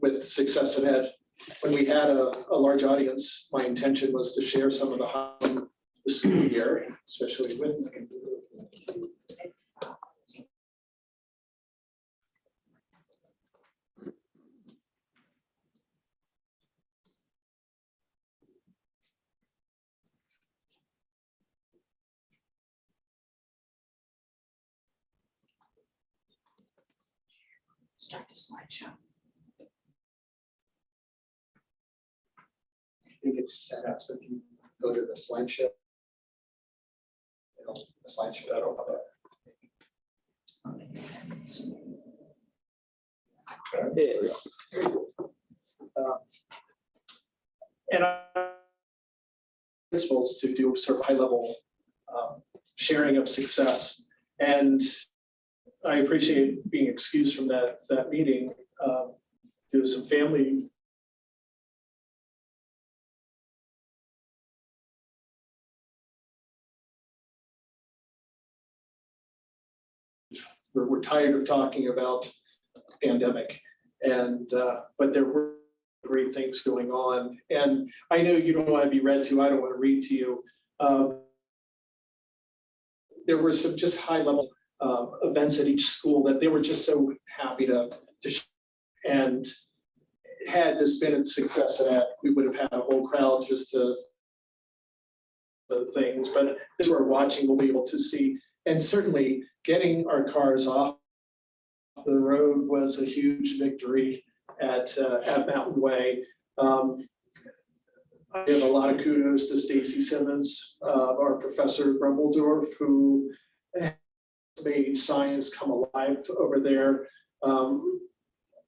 with Success in Ed. When we had a large audience, my intention was to share some of the highlights of the school year, especially with start the slideshow. I think it's set up so if you go to the slideshow, the slideshow that'll pop up. And principles to do sort of high level sharing of success. And I appreciate being excused from that meeting. There was some family we're tired of talking about the pandemic, and but there were great things going on. And I know you don't want to be read to. I don't want to read to you. There were some just high level events at each school that they were just so happy to and had this been a success at that, we would have had a whole crowd just to the things. But as we're watching, we'll be able to see. And certainly getting our cars off the road was a huge victory at Mountain Way. I give a lot of kudos to Stacy Simmons, our professor Grumbledorf, who has made science come alive over there.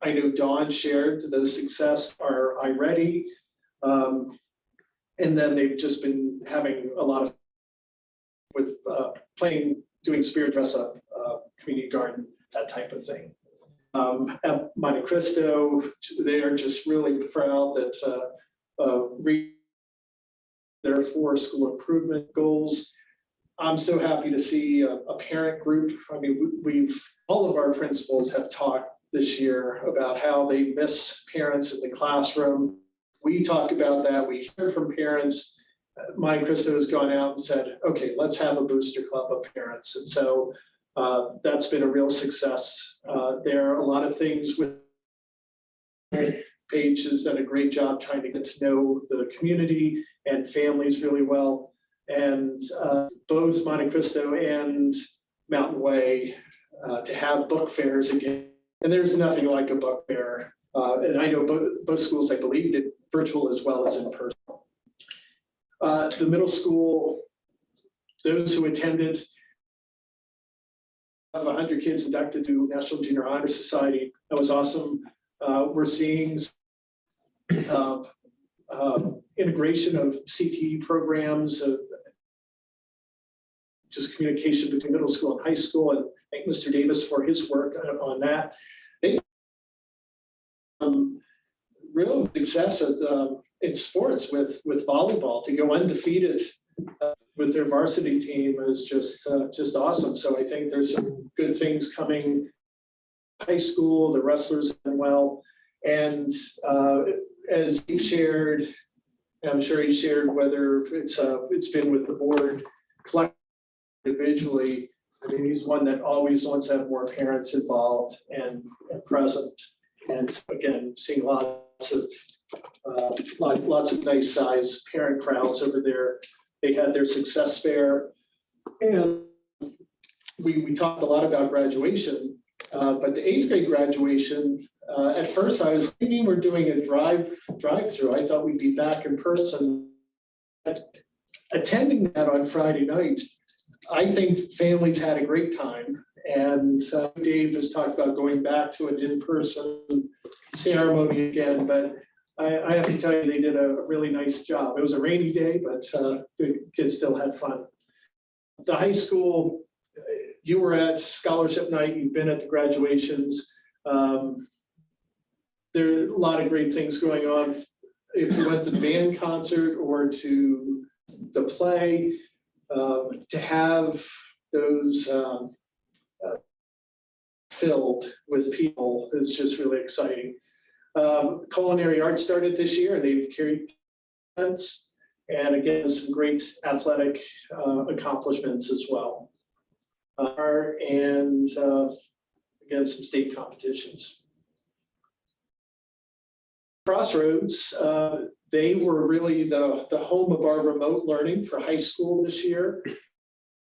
I know Dawn shared the success are iReady. And then they've just been having a lot of with doing spirit dress up, community garden, that type of thing. At Monte Cristo, they are just really proud that their 4 school improvement goals. I'm so happy to see a parent group. I mean, all of our principals have talked this year about how they miss parents in the classroom. We talk about that. We hear from parents. Monte Cristo has gone out and said, okay, let's have a booster club of parents. And so that's been a real success. There are a lot of things with Paige has done a great job trying to get to know the community and families really well. And both Monte Cristo and Mountain Way to have book fairs again. And there's nothing like a book fair. And I know both schools, I believe, did virtual as well as in person. The middle school, those who attended, of 100 kids inducted to National Junior Honor Society. That was awesome. We're seeing integration of CTE programs, just communication between middle school and high school. And thank Mr. Davis for his work on that. Real success in sports with volleyball. To go undefeated with their varsity team is just awesome. So I think there's some good things coming. High school, the wrestlers have done well, and as he shared, I'm sure he shared whether it's been with the board collectively, individually. I mean, he's one that always wants to have more parents involved and present. And again, seeing lots of nice size parent crowds over there. They had their success fair, and we talked a lot about graduation. But the 8th grade graduation, at first I was thinking we're doing a drive-through. I thought we'd be back in person. Attending that on Friday night, I think families had a great time. And Dave has talked about going back to an in-person ceremony again, but I have to tell you, they did a really nice job. It was a rainy day, but the kids still had fun. The high school, you were at scholarship night, you've been at the graduations. There are a lot of great things going on. If you went to the band concert or to the play, to have those filled with people is just really exciting. Culinary arts started this year, and they've carried events, and again, some great athletic accomplishments as well. And again, some state competitions. Crossroads, they were really the home of our remote learning for high school this year.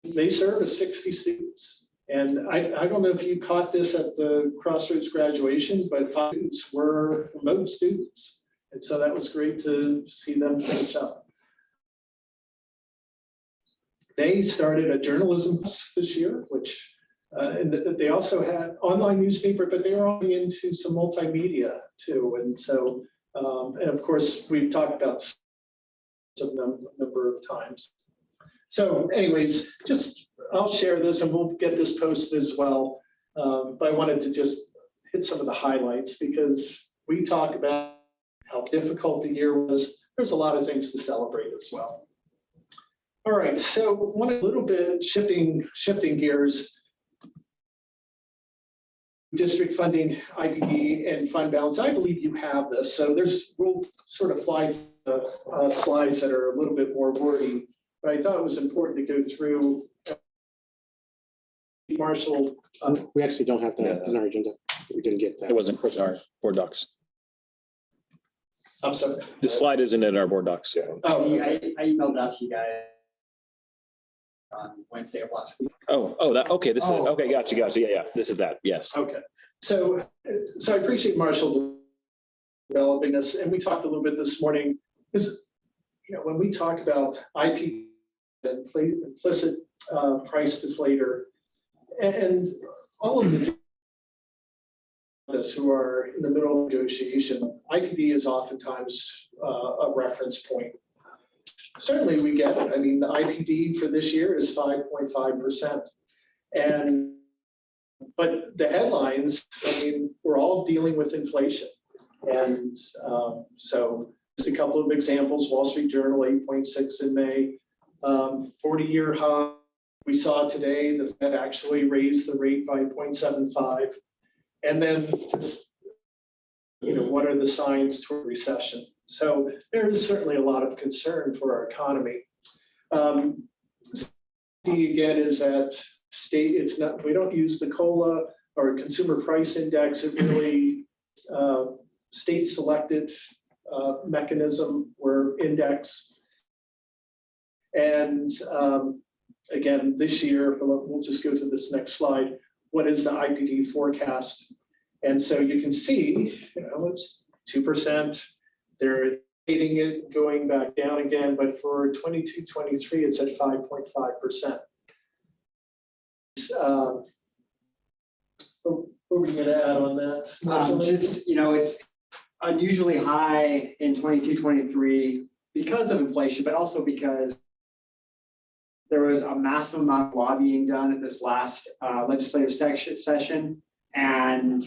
They service 60 students. And I don't know if you caught this at the Crossroads graduation, but 5 students were remote students. And so that was great to see them finish up. They started a journalism class this year, which and they also had online newspaper, but they were going into some multimedia too. And so, and of course, we've talked about some number of times. So anyways, I'll share this and we'll get this posted as well. But I wanted to just hit some of the highlights because we talk about how difficult the year was. There's a lot of things to celebrate as well. All right, so one a little bit shifting gears. District funding, IPD, and fund balance. I believe you have this. So we'll sort of fly through slides that are a little bit more wordy, but I thought it was important to go through. Marshall. We actually don't have that on our agenda. We didn't get that. It wasn't in our board docs. I'm sorry. The slide isn't in our board docs. Yeah. Oh, I emailed out to you guys on Wednesday of last week. Okay. This is okay. Gotcha. Yeah. This is that. Yes. okay. So I appreciate Marshall developing this, and we talked a little bit this morning because when we talk about IP implicit price deflator and all of the who are in the middle of negotiation, IPD is oftentimes a reference point. Certainly we get it. I mean, the IPD for this year is 5.5%. But the headlines, I mean, we're all dealing with inflation. And so just a couple of examples, Wall Street Journal, 8.6 in May, 40-year high. We saw today the Fed actually raised the rate by 0.75. And then just, what are the signs toward recession? So there is certainly a lot of concern for our economy. Again, is that it's not, we don't use the COLA or consumer price index. It really state-selected mechanism or index. And again, this year, we'll just go to this next slide. What is the IPD forecast? And so you can see, it's 2%. They're rating it going back down again, but for 22-23, it's at 5.5%. What were you going to add on that? Just, it's unusually high in 22-23 because of inflation, but also because there was a massive amount of lobbying done at this last legislative session. And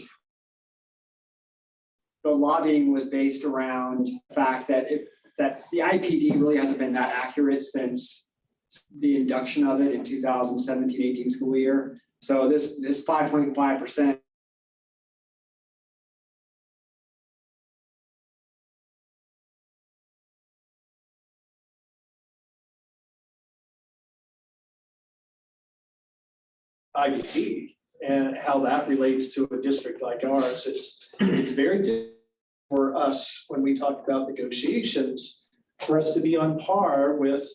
the lobbying was based around the fact that the IPD really hasn't been that accurate since the induction of it in 2017-18 school year. So this 5.5%. IPD and how that relates to a district like ours. It's very difficult for us when we talk about negotiations for us to be on par with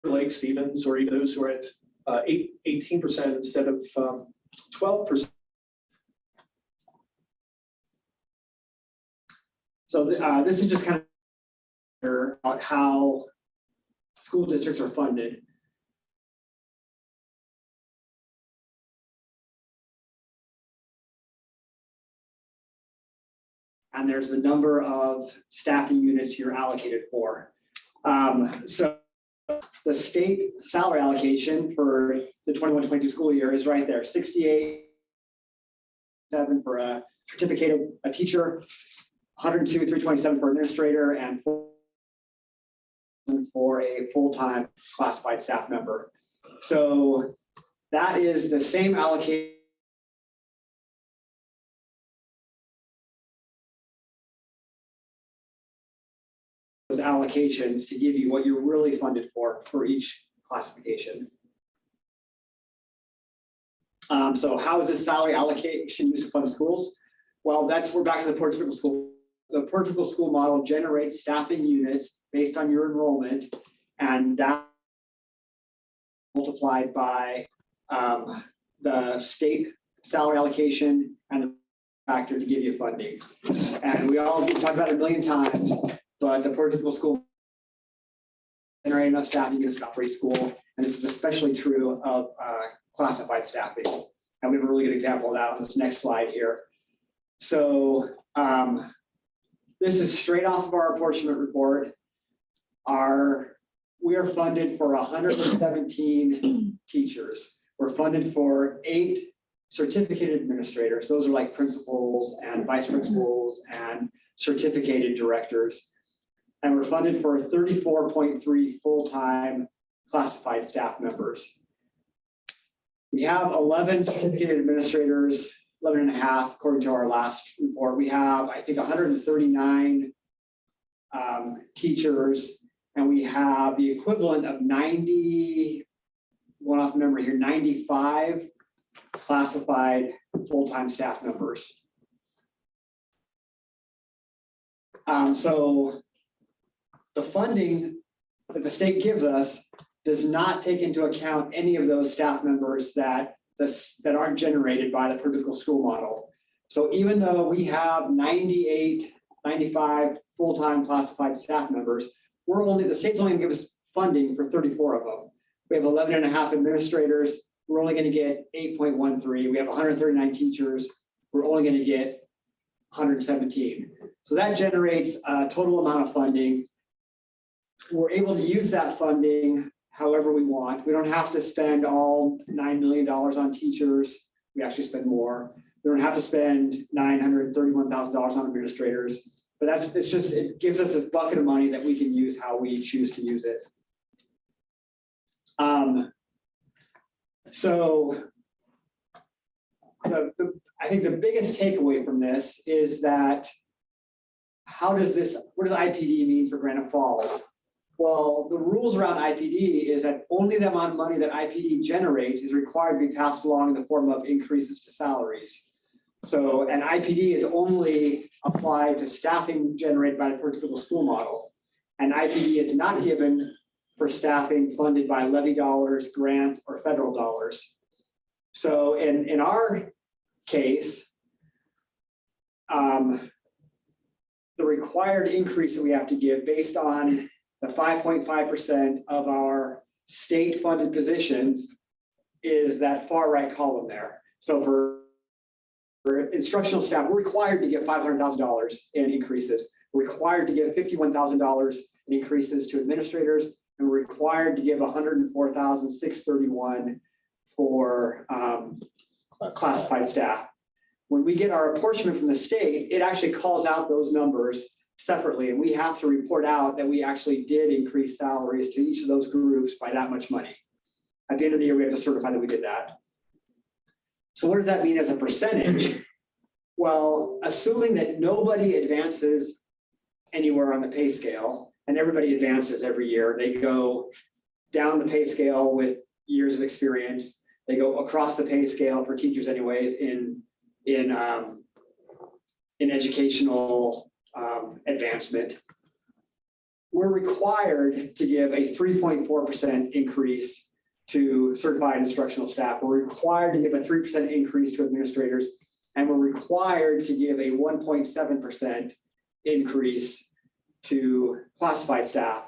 Lake Stevens or even those who are at 18% instead of 12%. So this is just kind of about how school districts are funded. And there's the number of staffing units you're allocated for. So the state salary allocation for the 21-22 school year is right there, 68.7 for a teacher, 102,327 for administrator, and for a full-time classified staff member. So that is the same allocation allocations to give you what you're really funded for each classification. So how is this salary allocation used to fund schools? Well, we're back to the prototypical school. The prototypical school model generates staffing units based on your enrollment, and that multiplied by the state salary allocation and the factor to give you funding. And we talked about it a million times, but the prototypical school generating enough staffing units for each school, and this is especially true of classified staffing. And we have a really good example of that on this next slide here. So this is straight off of our apportionment report. We are funded for 117 teachers. We're funded for 8 certificated administrators. Those are like principals and vice principals and certificated directors. And we're funded for 34.3 full-time classified staff members. We have 11 certificated administrators, 11 and a half, according to our last report. We have, I think, 139 teachers, and we have the equivalent of 90, one off memory here, 95 classified full-time staff members. So the funding that the state gives us does not take into account any of those staff members that aren't generated by the prototypical school model. So even though we have 98, 95 full-time classified staff members, the state's only gonna give us funding for 34 of them. We have 11 and a half administrators. We're only gonna get 8.13. We have 139 teachers. We're only gonna get 117. So that generates a total amount of funding. We're able to use that funding however we want. We don't have to spend all $9 million on teachers. We actually spend more. We don't have to spend $931,000 on administrators, but it gives us this bucket of money that we can use how we choose to use it. So I think the biggest takeaway from this is that what does IPD mean for Granite Falls? Well, the rules around IPD is that only the amount of money that IPD generates is required to be passed along in the form of increases to salaries. So an IPD is only applied to staffing generated by the particular school model. An IPD is not given for staffing funded by levy dollars, grants, or federal dollars. So in our case, the required increase that we have to give based on the 5.5% of our state-funded positions is that far right column there. So for instructional staff, we're required to give $500,000 in increases. We're required to give $51,000 in increases to administrators, and we're required to give $104,631 for classified staff. When we get our apportionment from the state, it actually calls out those numbers separately, and we have to report out that we actually did increase salaries to each of those groups by that much money. At the end of the year, we have to certify that we did that. So what does that mean as a percentage? Well, assuming that nobody advances anywhere on the pay scale, and everybody advances every year, they go down the pay scale with years of experience. They go across the pay scale for teachers anyways in educational advancement. We're required to give a 3.4% increase to certified instructional staff. We're required to give a 3% increase to administrators, and we're required to give a 1.7% increase to classified staff.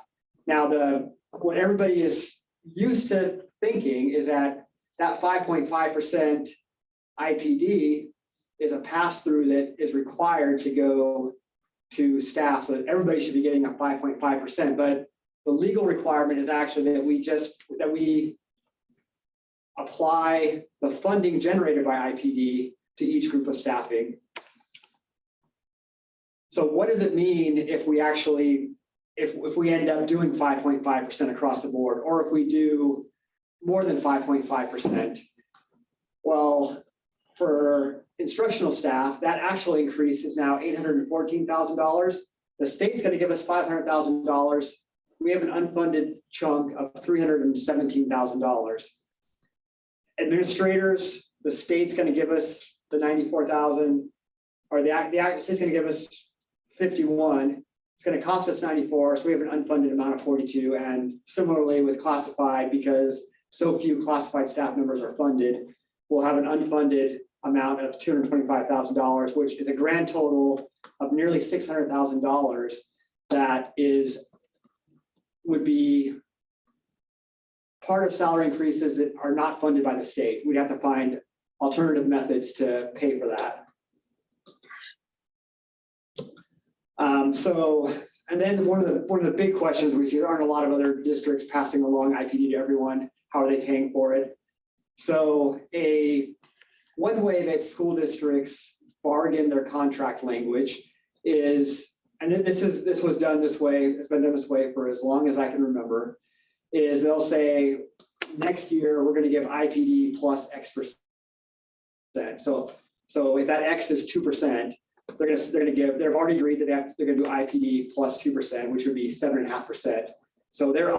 Now, what everybody is used to thinking is that 5.5% IPD is a pass-through that is required to go to staff, so that everybody should be getting a 5.5%. But the legal requirement is actually that we apply the funding generated by IPD to each group of staffing. So what does it mean if we actually, if we end up doing 5.5% across the board, or if we do more than 5.5%? Well, for instructional staff, that actual increase is now $814,000. The state's going to give us $500,000. We have an unfunded chunk of $317,000. Administrators, the state's going to give us the 94,000, or the state's going to give us 51. It's going to cost us 94, so we have an unfunded amount of 42. And similarly with classified, because so few classified staff members are funded, we'll have an unfunded amount of $225,000, which is a grand total of nearly $600,000 that would be part of salary increases that are not funded by the state. We'd have to find alternative methods to pay for that. And then one of the big questions we see, there aren't a lot of other districts passing along IPD to everyone. How are they paying for it? So one way that school districts bargain their contract language is, and this was done this way, it's been done this way for as long as I can remember, is they'll say, next year, we're going to give IPD plus X%. So if that X is 2%, they've already agreed that they're going to do IPD plus 2%, which would be 7.5%. So they're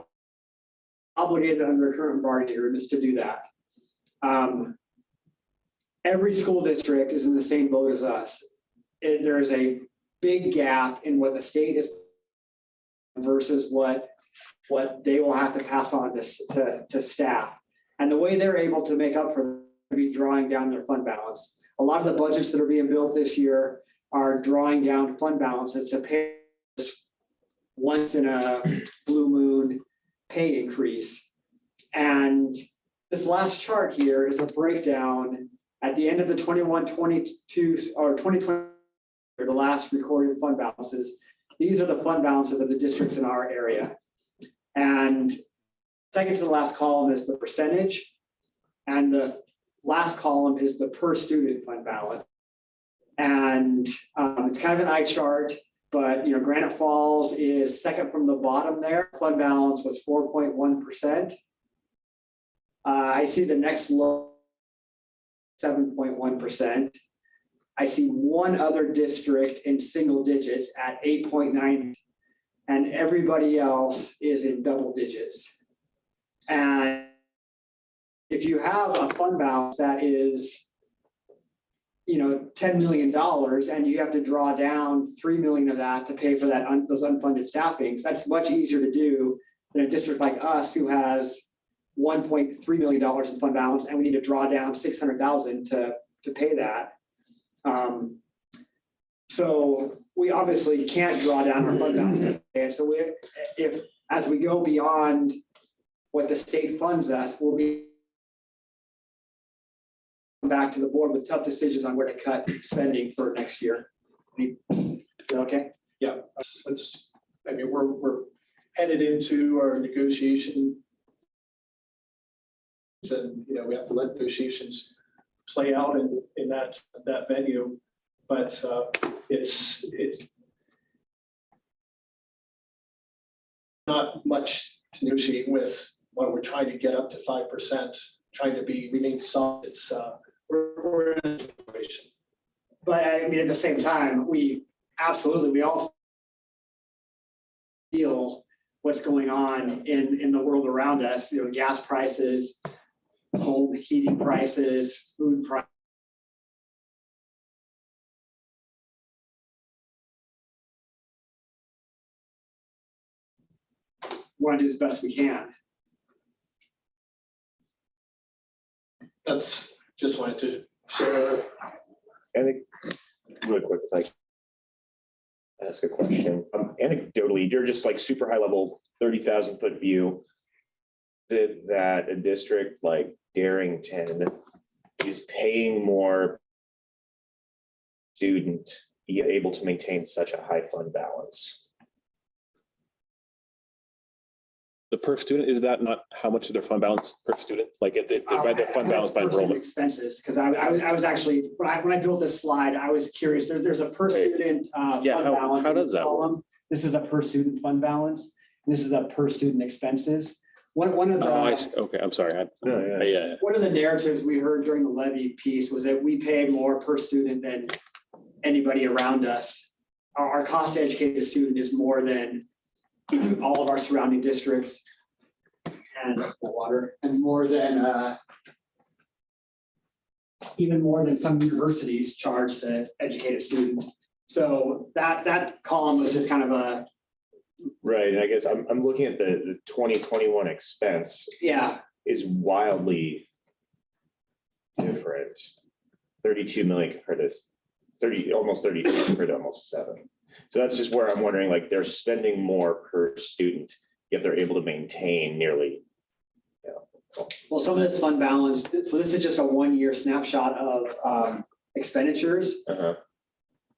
obligated under current bargaining agreements to do that. Every school district is in the same boat as us. There is a big gap in what the state is versus what they will have to pass on to staff. And the way they're able to make up for it be drawing down their fund balance. A lot of the budgets that are being built this year are drawing down fund balances to pay this once in a blue moon pay increase. And this last chart here is a breakdown at the end of the 21-22 or 2020, the last recorded fund balances. These are the fund balances of the districts in our area. And second to the last column is the percentage, and the last column is the per student fund balance. And it's kind of an eye chart, but Granite Falls is second from the bottom there. Fund balance was 4.1%. I see the next low 7.1%. I see one other district in single digits at 8.9%, and everybody else is in double digits. And if you have a fund balance that is $10 million and you have to draw down 3 million of that to pay for those unfunded staffings. That's much easier to do than a district like us who has $1.3 million in fund balance and we need to draw down 600,000 to pay that. So we obviously can't draw down our fund balance. So if as we go beyond what the state funds us, we'll be back to the board with tough decisions on where to cut spending for next year. Okay. Yeah, we're headed into our negotiation. And, we have to let negotiations play out in that venue, but it's not much to negotiate with when we're trying to get up to 5%, trying to remain solid. It's we're in a situation. But I mean, at the same time, we all feel what's going on in the world around us, gas prices, home heating prices, food prices. Want to do as best we can. That's just wanted to share. I think really quick, if I can ask a question. Anecdotally, you're just like super high level, 30,000 foot view. That a district like Darrington is paying more student yet able to maintain such a high fund balance. The per student, is that not how much of their fund balance per student? Like they divide their fund balance by enrollment? Expenses, because I was actually, when I built this slide, I was curious, there's a per student fund balance. How does that work? This is a per student fund balance. This is a per student expenses. One of the. Oh, I see. Okay, I'm sorry. Yeah. One of the narratives we heard during the levy piece was that we pay more per student than anybody around us. Our cost to educate a student is more than all of our surrounding districts and water, and more than even more than some universities charge to educate a student. So that column was just kind of a. Right, and I guess I'm looking at the 2021 expense. Yeah. Is wildly different. 32 million compared to almost 32 compared to almost 7. So that's just where I'm wondering, like, they're spending more per student, yet they're able to maintain nearly. Well, some of this fund balance, so this is just a 1-year snapshot of expenditures.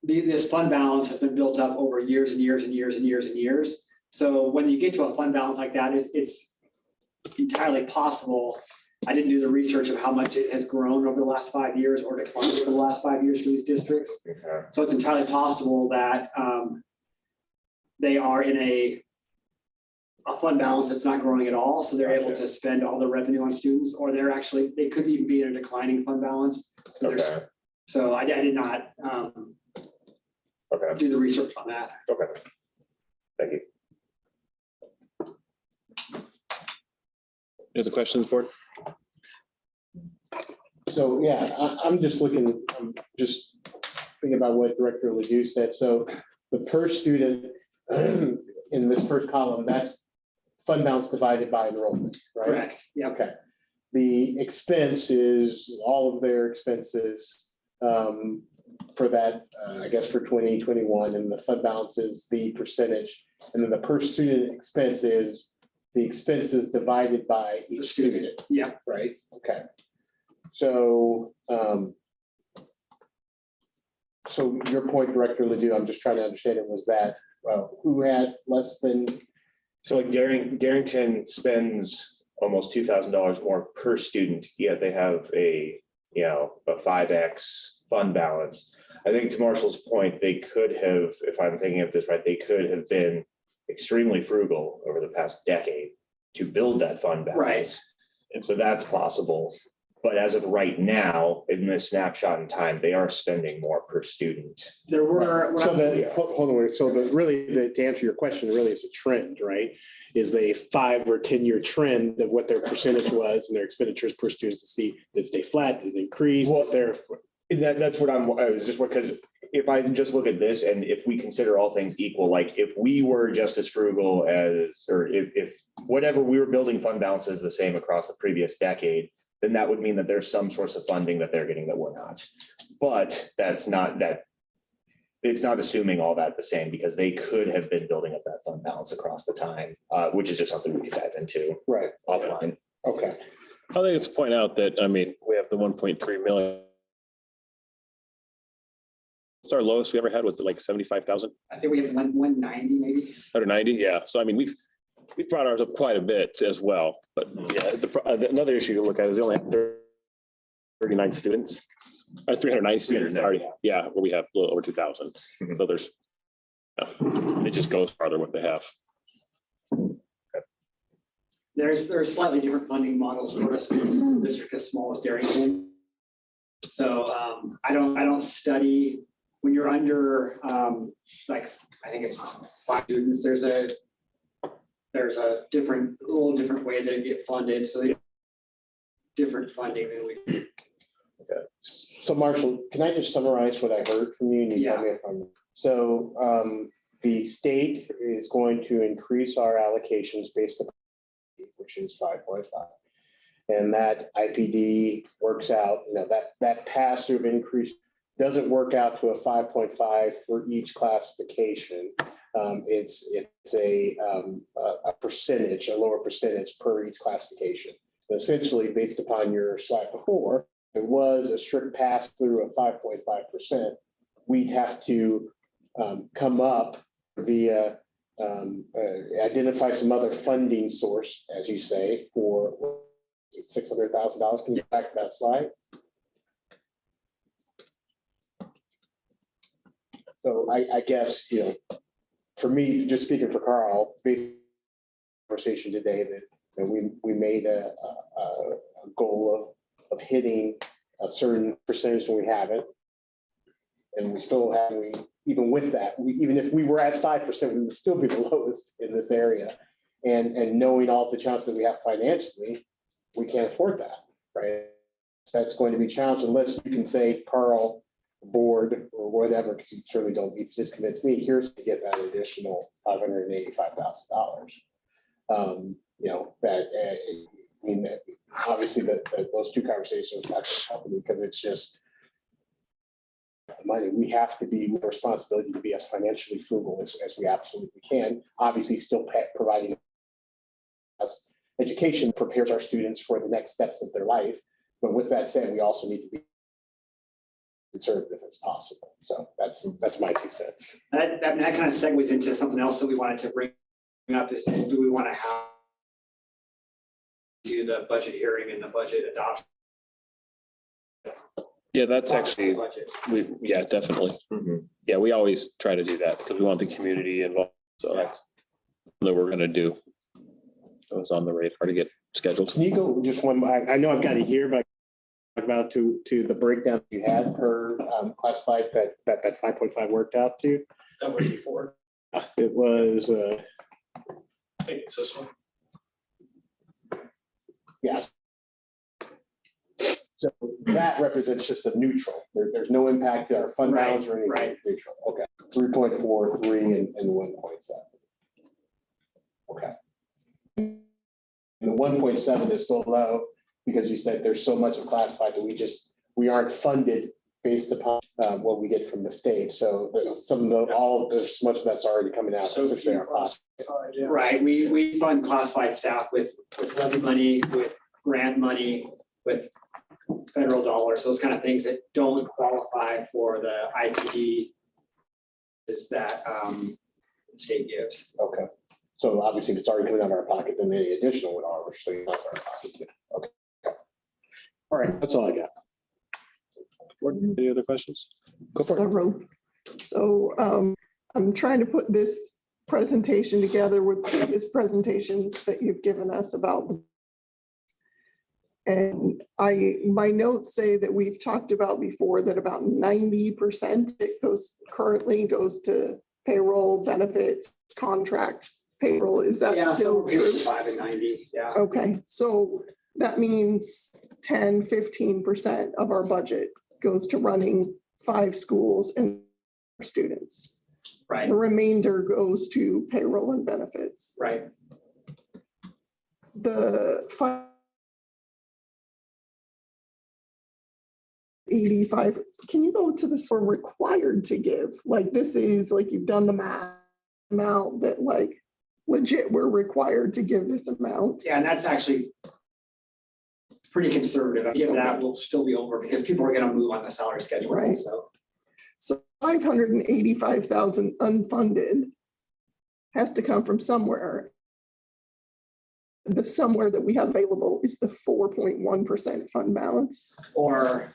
This fund balance has been built up over years and years and years and years and years. So when you get to a fund balance like that, it's entirely possible. I didn't do the research of how much it has grown over the last 5 years or declined over the last 5 years for these districts. So it's entirely possible that they are in a fund balance that's not growing at all. So they're able to spend all the revenue on students, or they could even be in a declining fund balance. So I did not do the research on that. Okay. Thank you. Any other questions, board? So, yeah, I'm just thinking about what Director Ledoux said. So the per student in this first column, that's fund balance divided by enrollment, right? Correct. Yeah. Okay. The expense is all of their expenses for that, I guess, for 2021, and the fund balance is the percentage. And then the per student expense is the expenses divided by each student. Yeah. Right. Okay. So, so your point, Director Ledoux, I'm just trying to understand it, was that who had less than? So like Darrington spends almost $2,000 more per student, yet they have a 5x fund balance. I think to Marshall's point, they could have, if I'm thinking of this right, they could have been extremely frugal over the past decade to build that fund balance. Right. And so that's possible. But as of right now, in this snapshot in time, they are spending more per student. There were. So hold on. So to answer your question, really is a trend, right? Is a 5 or 10 year trend of what their percentage was and their expenditures per student to see, did it stay flat, did it increase? Well, That's what I was just, because if I just look at this and if we consider all things equal, like if we were just as frugal as, or if whatever we were building fund balance is the same across the previous decade, then that would mean that there's some source of funding that they're getting that we're not. But that's not that. It's not assuming all that the same, because they could have been building up that fund balance across the time, which is just something we could dive into Right. offline. Okay. I think it's to point out that, I mean, we have the 1.3 million. It's our lowest we ever had, was it like 75,000? I think we have 190 maybe. 190, yeah. So I mean, we've brought ours up quite a bit as well. But yeah, another issue to look at is they only have 39 students, or 390 students. Sorry. Yeah, where we have a little over 2,000. So there's, it just goes farther what they have. There's slightly different funding models for a school district as small as Darrington. So I don't study when you're under like, I think it's 5 students, there's a little different way that it get funded. So they different funding than we do. Okay. So Marshall, can I just summarize what I heard from you? And you tell me if I'm. So the state is going to increase our allocations based upon, which is 5.5. And that IPD works out, that passive increase doesn't work out to a 5.5 for each classification. It's a percentage, a lower percentage per each classification. Essentially, based upon your slide before, it was a strict pass through of 5.5%. We'd have to come up via identify some other funding source, as you say, for $600,000. Can you back to that slide? So I guess, for me, just speaking for Carl, based on the conversation today, that we made a goal of hitting a certain percentage when we have it. And we still have, even with that, even if we were at 5%, we would still be the lowest in this area. And knowing all the challenges that we have financially, we can't afford that, right? So that's going to be challenged unless you can say, Carl, board or whatever, because you certainly don't need to just convince me, here's to get that additional $585,000. That obviously those two conversations have to happen, because it's just money. We have to be with the responsibility to be as financially frugal as we absolutely can. Obviously, still providing us education prepares our students for the next steps of their life. But with that said, we also need to be conservative as possible. So that's my 2 cents. That kind of segues into something else that we wanted to bring up is, do we want to have do the budget hearing and the budget adoption? Yeah, that's actually, definitely. Yeah, we always try to do that because we want the community involved. So that's what we're going to do. It was on the radar to get scheduled. Can you go just one? I know I've got it here, but talk about to the breakdown you had per classified that 5.5 worked out to. That was before. It was. I think it's this one. Yes. So that represents just a neutral. There's no impact to our fund balance or anything. Right. Neutral. Okay. 3.43 and 1.7. Okay. And the 1.7 is so low because you said there's so much of classified that we aren't funded based upon what we get from the state. So there's much of that's already coming out. So Essentially our cost. Right. We fund classified staff with levy money, with grant money, with federal dollars, those kind of things that don't qualify for the IPD is that the state gives. Okay. So obviously if it's already coming out of our pocket, then any additional would obviously not our pocket. Okay. All right. That's all I got. Any other questions? Go for it. Several. So I'm trying to put this presentation together with previous presentations that you've given us about. And my notes say that we've talked about before that about 90% currently goes to payroll, benefits, contract payroll. Is that still true? 5 and 90. Yeah. Okay, so that means 10, 15% of our budget goes to running 5 schools and students. Right, The remainder goes to payroll and benefits. right. The 85, can you go to the, we're required to give, like, this is like, you've done the math amount that like legit, we're required to give this amount. Yeah, and that's actually pretty conservative. Given that, we'll still be over because people are gonna move on the salary schedule, Right. so. So 585,000 unfunded has to come from somewhere. The somewhere that we have available is the 4.1% fund balance. Or,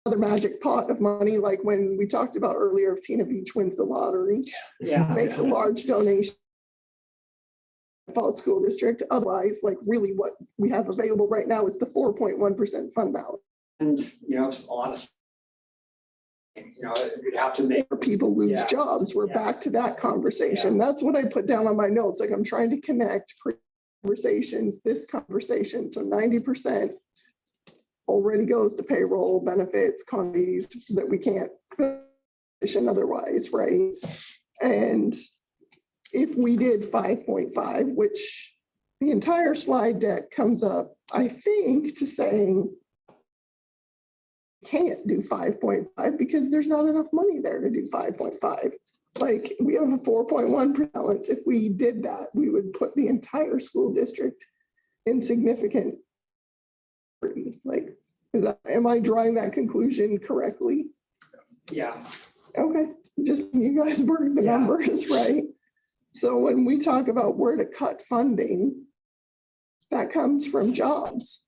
Other magic pot of money, like when we talked about earlier, if Tina Beach wins the lottery, yeah, makes a large donation. Fall school district, otherwise, like really what we have available right now is the 4.1% fund balance. and, you know, a lot of, you know, you'd have to make, Or people lose Yeah. jobs, we're Yeah. back to that conversation. That's what I put down on my notes, like I'm trying to connect conversations, this conversation, so 90% already goes to payroll, benefits, condies that we can't finish otherwise, right? And if we did 5.5, which the entire slide deck comes up, I think, to saying can't do 5.5 because there's not enough money there to do 5.5. Like, we have a 4.1 balance. If we did that, we would put the entire school district in significant. Like, am I drawing that conclusion correctly? yeah, Okay, just you guys work the Yeah. numbers, right? So when we talk about where to cut funding, that comes from jobs.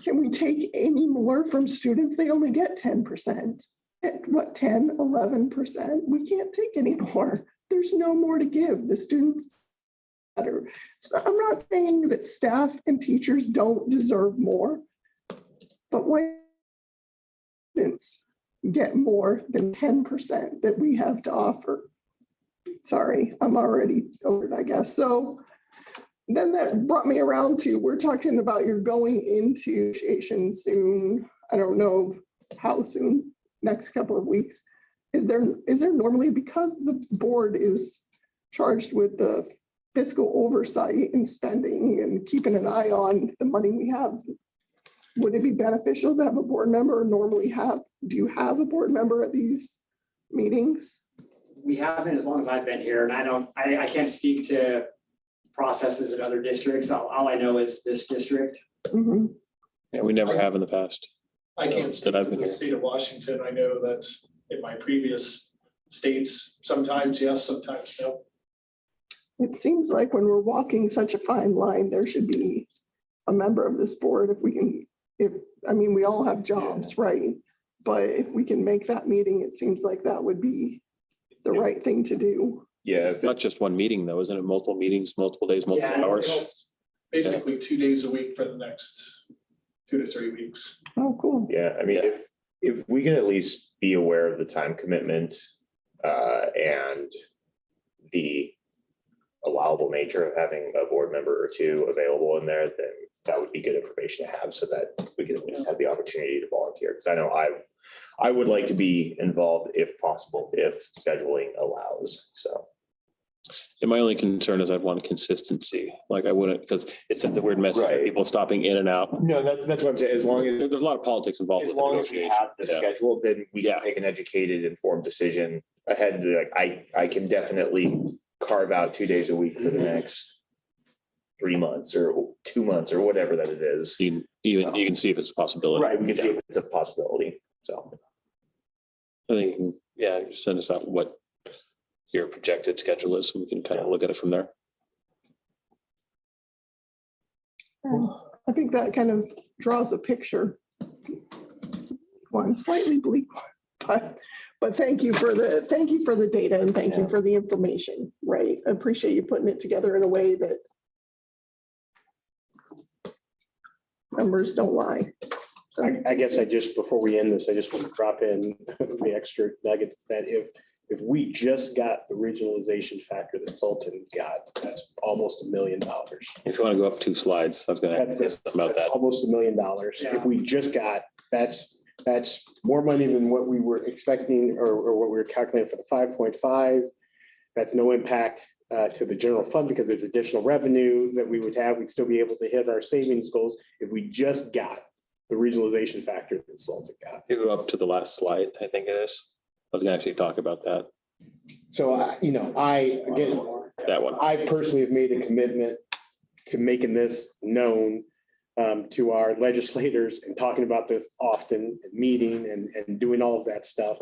Can we take any more from students? They only get 10%. At what, 10, 11%? We can't take any more. There's no more to give. The students better. So I'm not saying that staff and teachers don't deserve more, but when students get more than 10% that we have to offer. Sorry, I'm already over, I guess. So then that brought me around to, we're talking about you're going into negotiation soon. I don't know how soon, next couple of weeks. Is there normally, because the board is charged with the fiscal oversight and spending and keeping an eye on the money we have, would it be beneficial to have a board member or normally have, do you have a board member at these meetings? we haven't as long as I've been here, and I can't speak to processes in other districts. All I know is this district. Mhm. Yeah, we never have in the past. I can't speak I've for been the here. state of Washington. I know that in my previous states, sometimes yes, sometimes no. It seems like when we're walking such a fine line, there should be a member of this board if we can, I mean, we all have jobs, right? But if we can make that meeting, it seems like that would be the right thing to do. Yeah, It's not just one meeting though, isn't it? Multiple meetings, multiple days, multiple Yeah, hours. Basically 2 days a week for the next 2 to 3 weeks. Oh, cool. yeah, I mean, if we can at least be aware of the time commitment and the allowable nature of having a board member or two available in there, then that would be good information to have so that we can at least have the opportunity to volunteer. Because I know I would like to be involved if possible, if scheduling allows, so. And my only concern is I'd want consistency. Like I wouldn't, because it sends a weird message to Right. people stopping in and out. No, that's what I'm saying, as long as. There's a lot of politics involved. As with the long as we negotiation. have the Yeah. schedule, then we Yeah. can make an educated, informed decision ahead. Like, I can definitely carve out 2 days a week for the next 3 months or 2 months or whatever that it is. You can see if it's a possibility. Right, we can see if it's a possibility, so. I think, yeah, just send us out what your projected schedule is, so we can kind of look at it from there. I think that kind of draws a picture. One slightly bleak one, but thank you for the data and thank you for the information, right? I appreciate you putting it together in a way that numbers don't lie. So, I guess before we end this, I just want to drop in the extra nugget that if we just got the regionalization factor that Sultan got, that's almost $1 million. If you want to go up 2 slides, I was gonna That's ask about that. almost $1 million. Yeah. If we just got, that's That's more money than what we were expecting or what we were calculating for the 5.5. That's no impact to the general fund because it's additional revenue that we would have. We'd still be able to hit our savings goals if we just got the regionalization factor that Salton got. You go up to the last slide, I think it is. I was gonna actually talk about that, So, again, that one. I personally have made a commitment to making this known to our legislators and talking about this often and meeting and doing all of that stuff.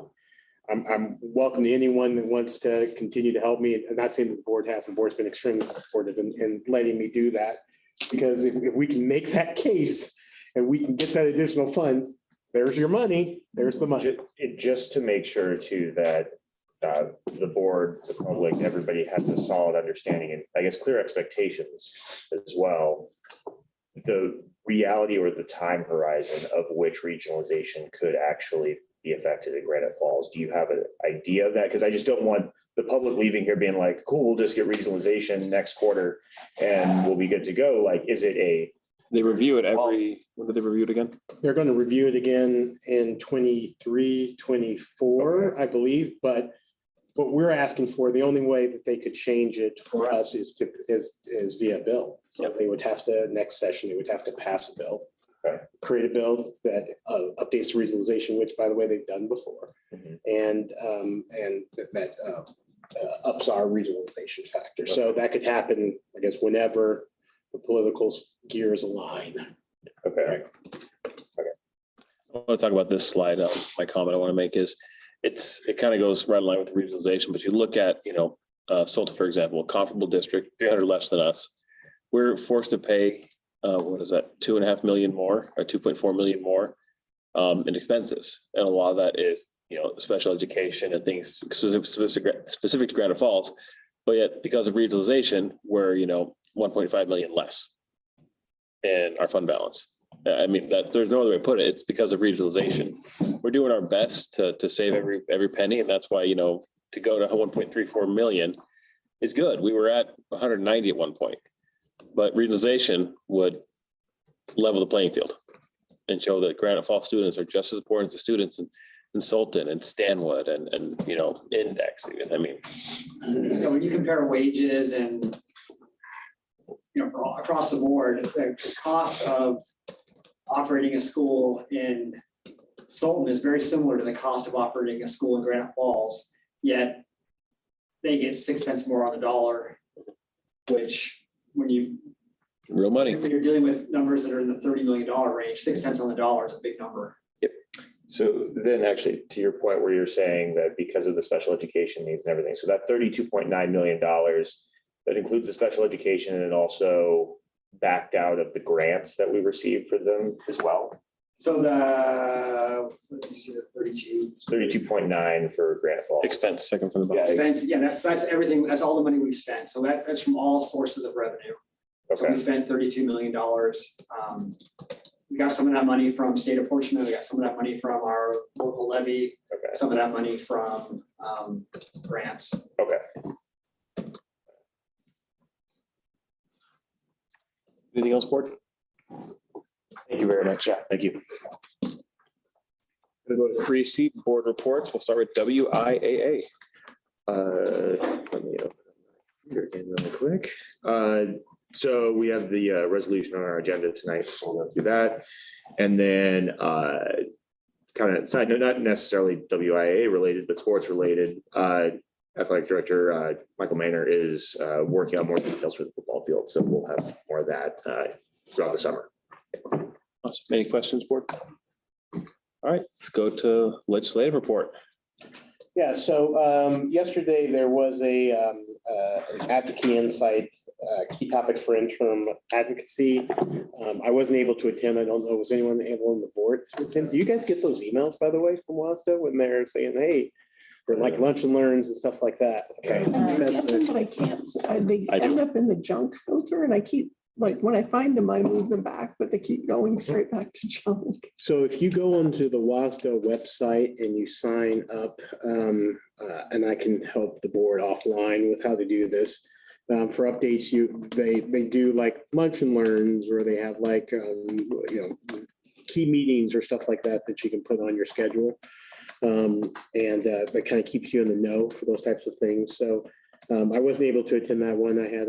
I'm welcome to anyone that wants to continue to help me. I'm not saying that the board has, the board's been extremely supportive in letting me do that. Because if we can make that case and we can get that additional funds, there's your money, there's the money. Just to make sure too that the board, the public, everybody has a solid understanding and I guess clear expectations as well. The reality or the time horizon of which regionalization could actually be affected in Granite Falls. Do you have an idea of that? Because I just don't want the public leaving here being like, cool, we'll just get regionalization next quarter and we'll be good to go. Like, is it a They review it when do they review it again? They're going to review it again in 23, 24, I believe, but what we're asking for, the only way that they could change it for us is via bill. So they would have to, next session, they would have to pass a bill. Okay. Create a bill that updates the regionalization, which by the way, they've done before. And that ups our regionalization factor. So that could happen, I guess, whenever the political gears align. okay? I want to talk about this slide. My comment I want to make is it kind of goes right in line with the regionalization, but you look at, Salta, for example, a comparable district, 300 less than us. We're forced to pay, what is that, 2.5 million more or 2.4 million more in expenses. And a lot of that is, special education and things specific to Granite Falls. But yet because of regionalization, we're, 1.5 million less in our fund balance. I mean, that there's no other way to put it. It's because of regionalization. We're doing our best to save every penny. And that's why, to go to 1.34 million is good. We were at 190 at one point, but regionalization would level the playing field and show that Granite Falls students are just as important as students in Salton and Stanwood and Index. Even. I mean, when you compare wages and across the board, the cost of operating a school in Salton is very similar to the cost of operating a school in Granite Falls, yet they get 6 cents more on the dollar, which when real money. you're dealing with numbers that are in the $30 million range, 6 cents on the dollar is a big number. So then actually to your point where you're saying that because of the special education needs and everything, so that $32.9 million, that includes the special education and also backed out of the grants that we received for them as well. So what did you see, the 32? 32.9 for Granite Falls. Expense, second from the bottom. Expense, yeah, that's everything, that's all the money we've spent. So that's from all sources of revenue. So we Okay, spent $32 million. We got some of that money from state apportionment. We got some of that money from our local levy, okay, some of that money from grants. okay. Anything else, board? Thank you very much. Yeah, thank you. Gonna go to 3C, board reports. We'll start with WIAA. Let me open here again really quick. So we have the resolution on our agenda tonight. So we'll go through that. And then kind of side note, not necessarily WIA related, but sports related. Athletic Director Michael Maynor is working on more details for the football field. So we'll have more of that throughout the summer. Awesome. Any questions, board? All right, let's go to legislative report. Yeah, so yesterday there was an advocacy insight, key topics for interim advocacy. I wasn't able to attend. I don't know, was anyone able on the board to attend? Do you guys get those emails, by the way, from WASDA when they're saying, hey, for like lunch and learns and stuff like that? Okay. I That's get them, the- but I can't, they I do. end up in the junk filter and I keep, like, when I find them, I move them back, but they keep going straight back to junk. So if you go onto the WASDA website and you sign up, and I can help the board offline with how to do this. For updates, they do like lunch and learns, or they have like, key meetings or stuff like that that you can put on your schedule. And that kind of keeps you in the know for those types of things. So I wasn't able to attend that one. I had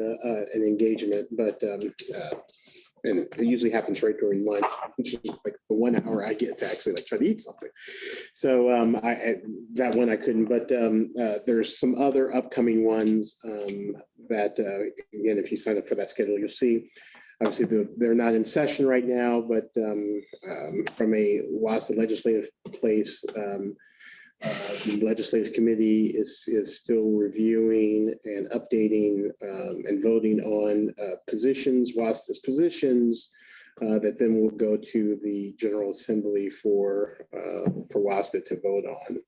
an engagement, but and it usually happens right during lunch, which is like the 1 hour I get to actually like try to eat something. So that one I couldn't, but there's some other upcoming ones that again, if you sign up for that schedule, you'll see. Obviously, they're not in session right now, but from a WASDA legislative place, the legislative committee is still reviewing and updating and voting on positions, WASDA's positions, that then will go to the General Assembly for WASDA to vote on.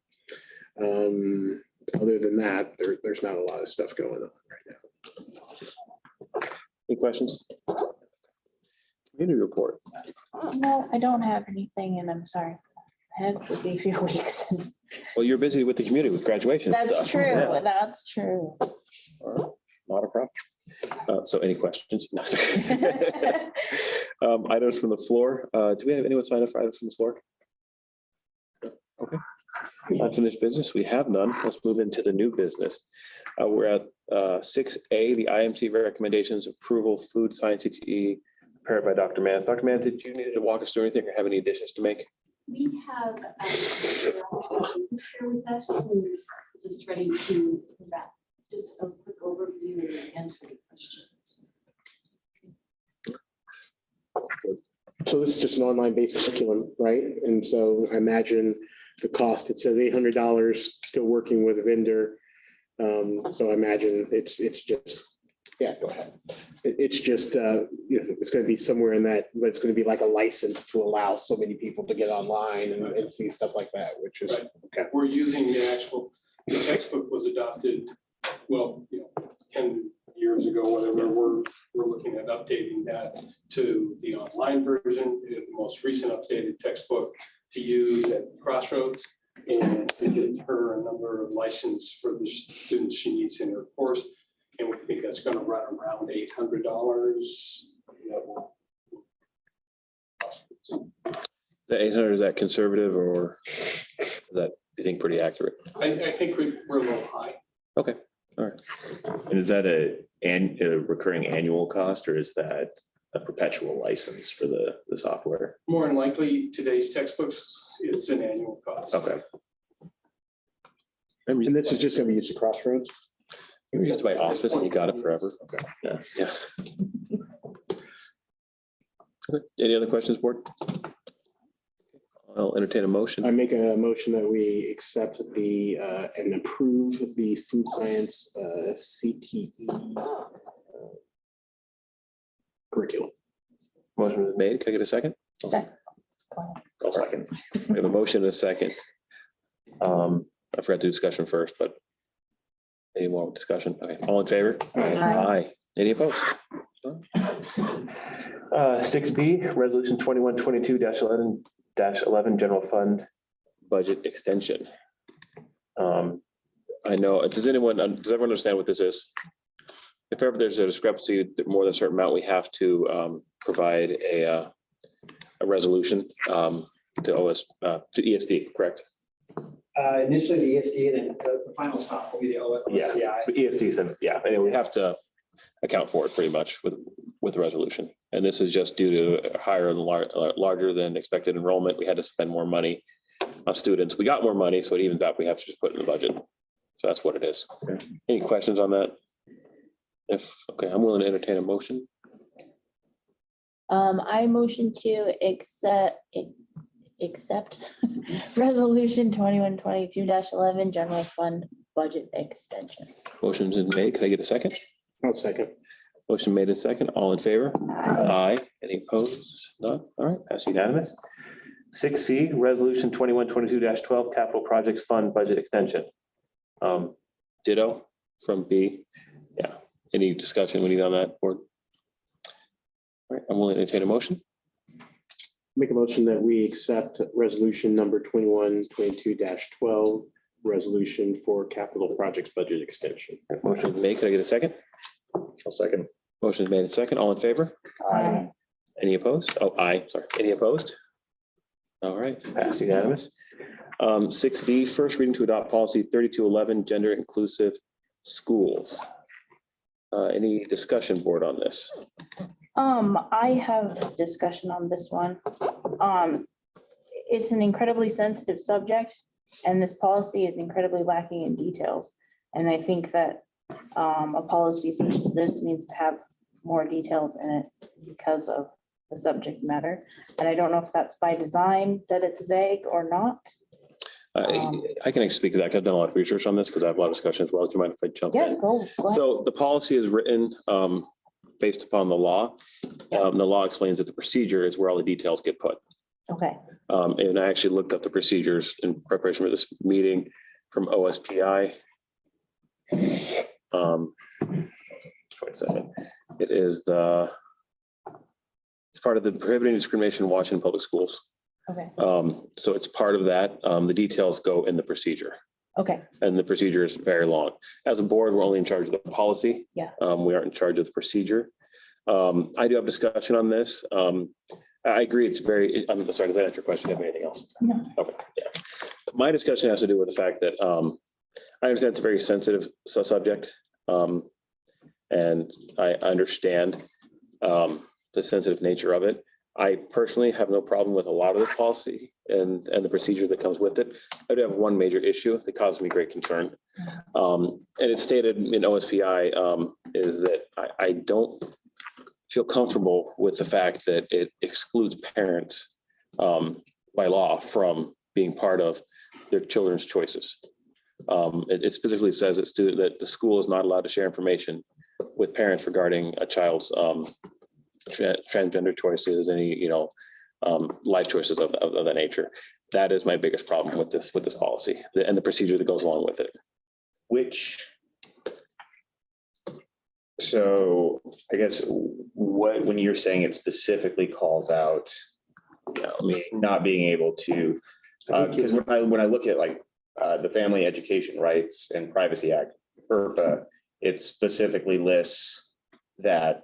Other than that, there's not a lot of stuff going on right now. Any questions? Community report. No, I don't have anything and I'm sorry. I had to be a few weeks. Well, you're busy with the community with graduation and stuff. That's true. Yeah. That's true. All right. Not a problem. So any questions? No, sorry. Items from the floor. Do we have anyone sign up for items from the floor? Okay. Unfinished business. We have none. Let's move into the new business. We're at 6A, the IMC recommendations approval, food science CTE, prepared by Dr. Mans. Dr. Mans, did you need to walk us through anything or have any additions to make? We have here with us who's just ready to wrap, just a quick overview and answer the questions. So this is just an online based curriculum, right? And so I imagine the cost, it says $800, still working with a vendor. So I imagine it's just, yeah, go ahead. It's just, it's going to be somewhere in that, but it's going to be like a license to allow so many people to get online and see stuff like that, which is, okay. We're using the textbook was adopted, well, 10 years ago, whatever. We're looking at updating that to the online version, the most recent updated textbook to use at Crossroads, and to give her a number of license for the students she needs in her course. And we think that's going to run around $800. The 800, is that conservative or is that, you think, pretty accurate? I think we're a little high. Okay, all right. And is that a recurring annual cost or is that a perpetual license for the software? More than likely, today's textbooks, it's an annual cost. Okay. And this is just going to be used at Crossroads? You were used to my office and you got it forever. Okay. Yeah. Okay. Any other questions, board? I'll entertain a motion. I make a motion that we accept the and approve the food science CTE curriculum. Motion was made. Can I get a second? Second. I'll second. We have a motion and a second. I forgot to do discussion first, but any more discussion? Okay, all in favor? Aye. Any opposed? 6B, resolution 2122-11 general fund budget extension. I know, does everyone understand what this is? If ever there's a discrepancy, more than a certain amount, we have to provide a resolution to ESD, correct? Initially the ESD, and then the final stop will be the Yeah. OCI. ESD says, yeah, and we have to account for it pretty much with the resolution. And this is just due to higher and larger than expected enrollment. We had to spend more money on students. We got more money, so it evens out. We have to just put it in the budget. So that's what it is. Okay. Any questions on that? Okay, I'm willing to entertain a motion. I motion to accept resolution 2122-11 general fund budget extension. Motion's been made. Can I get a second? I'll second. Motion made in second. All in favor? Aye. Any opposed? None? All right, pass unanimous. 6C, resolution 2122-12 capital projects fund budget extension. Ditto from B. Yeah. Any discussion we need on that board? All right, I'm willing to entertain a motion. Make a motion that we accept resolution number 2122-12, resolution for capital projects budget extension. Motion is made. Can I get a second? I'll second. Motion is made in second. All in favor? Aye. Any opposed? Oh, aye, sorry. Any opposed? All right, passed unanimous. 6D, first reading to adopt policy 3211, gender inclusive schools. Any discussion, board, on this? I have discussion on this one. It's an incredibly sensitive subject, and this policy is incredibly lacking in details. And I think that a policy such as this needs to have more details in it because of the subject matter. And I don't know if that's by design, that it's vague or not. I can actually speak to that. 'Cause I've done a lot of research on this because I have a lot of discussion as well. Do you mind if I jump Yeah, in? go ahead. So the policy is written based upon the law. The law explains that the procedure is where all the details get put. Okay, And I actually looked up the procedures in preparation for this meeting from OSPI. Wait a second. It is it's part of the Prohibiting Discrimination in Washington Public Schools. okay, So it's part of that. The details go in the procedure, okay, and the procedure is very long. As a board, we're only in charge of the policy. Yeah. We aren't in charge of the procedure. I do have discussion on this. I agree. It's very, I'm sorry, does that answer your question? Do you have anything else? No. Okay, yeah. My discussion has to do with the fact that I understand it's a very sensitive subject. And I understand the sensitive nature of it. I personally have no problem with a lot of this policy and the procedure that comes with it. I do have one major issue that causes me great concern. And it's stated in OSPI is that I don't feel comfortable with the fact that it excludes parents by law from being part of their children's choices. It specifically says that the school is not allowed to share information with parents regarding a child's transgender choices, any life choices of that nature. That is my biggest problem with this policy and the procedure that goes along with it. So I guess when you're saying it specifically calls out, not being able to, because when I look at like the Family Education Rights and Privacy Act, FERPA, it specifically lists that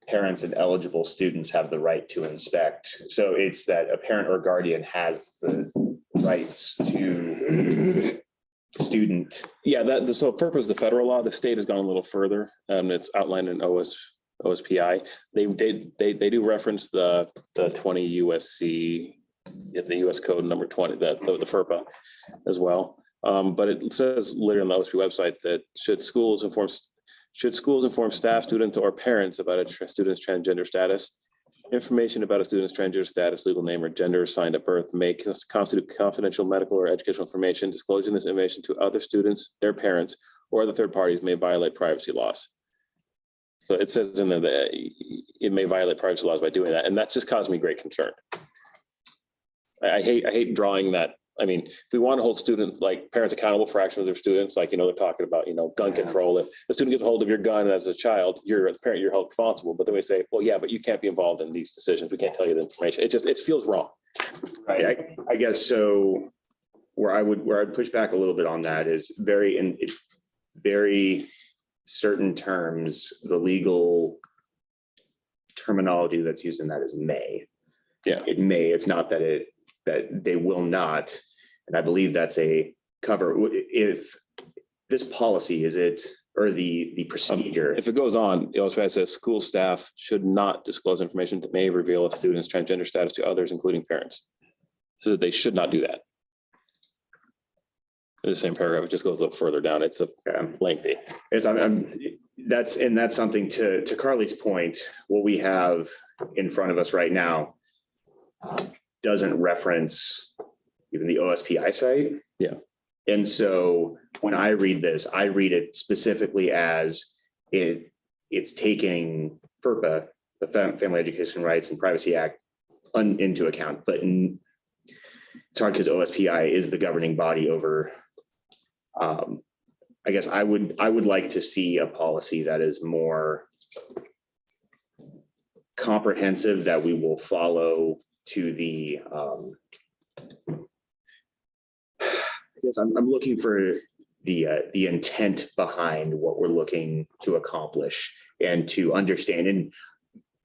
parents and eligible students have the right to inspect. So it's that a parent or guardian has the rights to student. Yeah, so FERPA is the federal law. The state has gone a little further. It's outlined in OSPI. They do reference the 20 USC, the US code number 20, the FERPA as well. But it says later on the OSP website that should schools inform staff, students, or parents about a student's transgender status, information about a student's transgender status, legal name, or gender assigned at birth may constitute confidential medical or educational information. Disclosing this information to other students, their parents, or other third parties may violate privacy laws. So it says in there that it may violate privacy laws by doing that, and that's just caused me great concern. I hate drawing that. I mean, if we want to hold students, like parents, accountable for actions of their students, like, they're talking about, gun control. If a student gets a hold of your gun as a child, you're as a parent, you're held responsible. But then we say, well, yeah, but you can't be involved in these decisions. We can't tell you the information. It feels wrong. Right. I guess so. Where I'd push back a little bit on that is in very certain terms, the legal terminology that's used in that is may. Yeah. It may. It's not that they will not. And I believe that's a cover. If this policy or the procedure. If it goes on, it also says school staff should not disclose information that may reveal a student's transgender status to others, including parents. So that they should not do that. In the same paragraph, it just goes a little further down. It's lengthy. That's something to Carly's point. What we have in front of us right now doesn't reference even the OSPI site. Yeah. And so when I read this, I read it specifically as it's taking FERPA, the Family Education Rights and Privacy Act, into account. But it's hard because OSPI is the governing body over. I guess I would like to see a policy that is more comprehensive, that we will follow to the. I guess I'm looking for the intent behind what we're looking to accomplish and to understand. And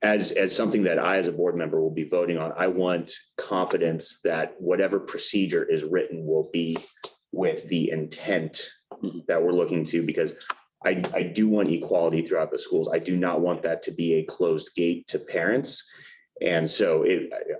as something that I, as a board member, will be voting on, I want confidence that whatever procedure is written will be with the intent that we're looking to, because I do want equality throughout the schools. I do not want that to be a closed gate to parents. And so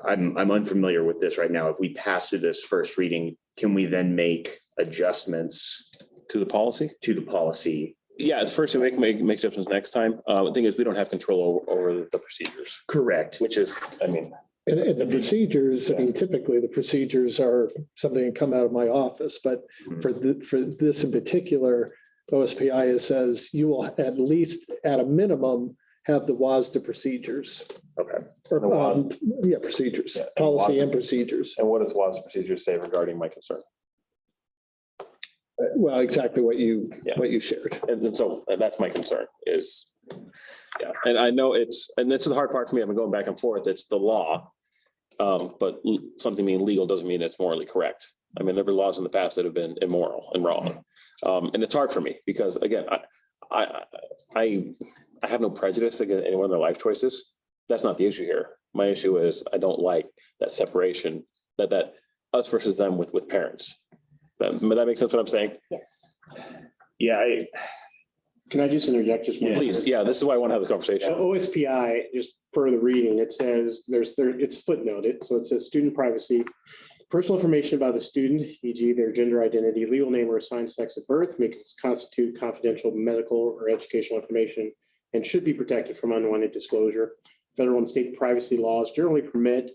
I'm unfamiliar with this right now. If we pass through this first reading, can we then make adjustments To the policy? to the policy? Yeah, it's first, make adjustments next time. The thing is, we don't have control over the procedures, Correct. which is, I mean, And the procedures, I mean, typically the procedures are something that come out of my office, but for this in particular, OSPI says you will at least, at a minimum, have the WASDA procedures. Okay. Or, yeah, procedures, Yeah, and policy WASDA. and procedures. and what does WASDA procedures say regarding my concern? Well, exactly what you Yeah. shared. And then so that's my concern is, yeah, and I know and this is the hard part for me. I've been going back and forth. It's the law. But something being legal doesn't mean it's morally correct. I mean, there have been laws in the past that have been immoral and wrong. And it's hard for me because again, I have no prejudice against any one of their life choices. That's not the issue here. My issue is I don't like that separation, that us versus them with parents. But that makes sense what I'm saying? Yes. Yeah, Can I just interject just one? Please, yeah, this is why I want to have the conversation. OSPI, just further reading, it says it's footnoted. So it says student privacy. Personal information about the student, e.g. their gender identity, legal name, or assigned sex at birth may constitute confidential medical or educational information and should be protected from unwanted disclosure. Federal and state privacy laws generally permit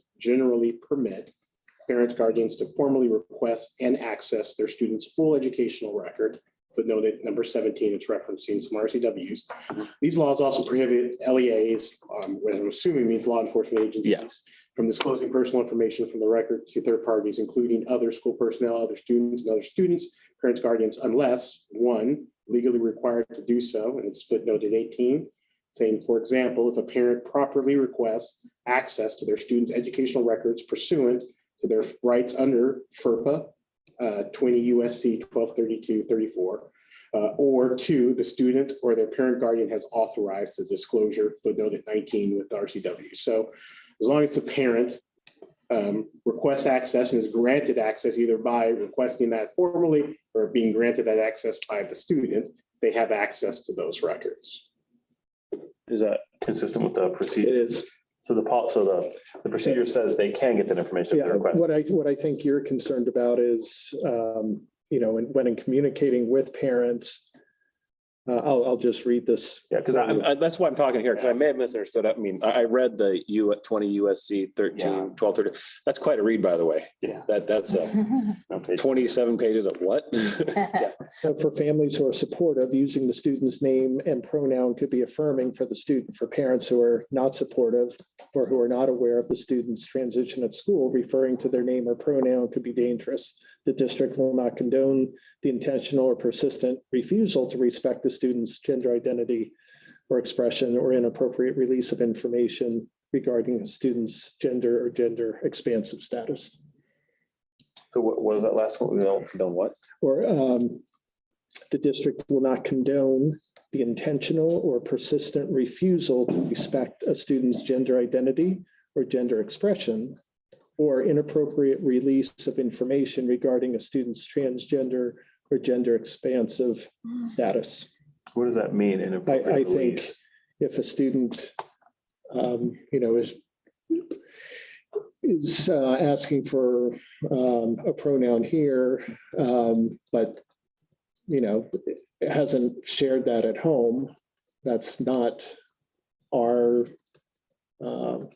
parents, guardians to formally request and access their students' full educational record. Footnoted number 17, it's referencing some RCWs. These laws also prohibit LEAs, what I'm assuming means law enforcement agencies, Yeah. from disclosing personal information from the record to third parties, including other school personnel, other students, parents, guardians, unless one, legally required to do so, and it's footnoted 18, saying, for example, if a parent properly requests access to their students' educational records pursuant to their rights under FERPA 20 USC 1232-34, or two, the student or their parent guardian has authorized the disclosure, footnoted 19 with the RCW. So as long as the parent requests access and is granted access either by requesting that formally or being granted that access by the student, they have access to those records. Is that consistent with the It procedure? is. So the procedure says they can get that information if Yeah, they request. what I think you're concerned about is, when in communicating with parents, I'll just read this. Yeah, because that's why I'm talking here, because I may have misunderstood. I mean, I read the 20 USC 13, 12, 13. That's quite a read, by the way. Yeah. That's okay. 27 pages of what? Yeah. So for families who are supportive, using the student's name and pronoun could be affirming for the student. For parents who are not supportive or who are not aware of the student's transition at school, referring to their name or pronoun could be dangerous. The district will not condone the intentional or persistent refusal to respect the student's gender identity or expression or inappropriate release of information regarding the student's gender or gender expansive status. So what was that last one? We don't condone what? Or the district will not condone the intentional or persistent refusal to respect a student's gender identity or gender expression or inappropriate release of information regarding a student's transgender or gender expansive status. What does that mean? I think if a student, is asking for a pronoun here, but hasn't shared that at home, that's not our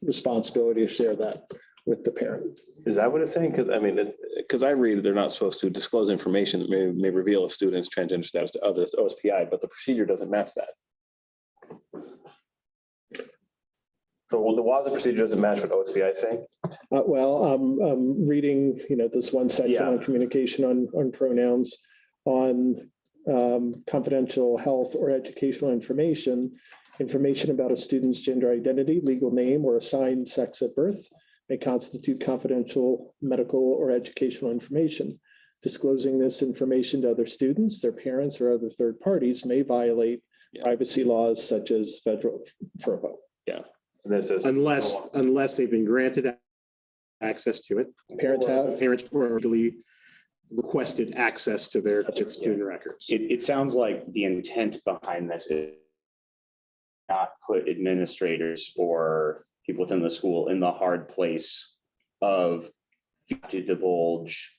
responsibility to share that with the parent. Is that what it's saying? Because I read they're not supposed to disclose information that may reveal a student's transgender status to others, OSPI, but the procedure doesn't match that. So the WASDA procedure doesn't match what OSPI is saying? I'm reading, this one section on communication on pronouns, on confidential health or educational information about a student's gender identity, legal name, or assigned sex at birth may constitute confidential medical or educational information. Disclosing this information to other students, their parents, or other third parties may violate privacy laws such as federal FERPA. Yeah. And then it says. unless they've been granted access to it. Parents have. Parents were legally requested access to their student records. It sounds like the intent behind this is not put administrators or people within the school in the hard place of to divulge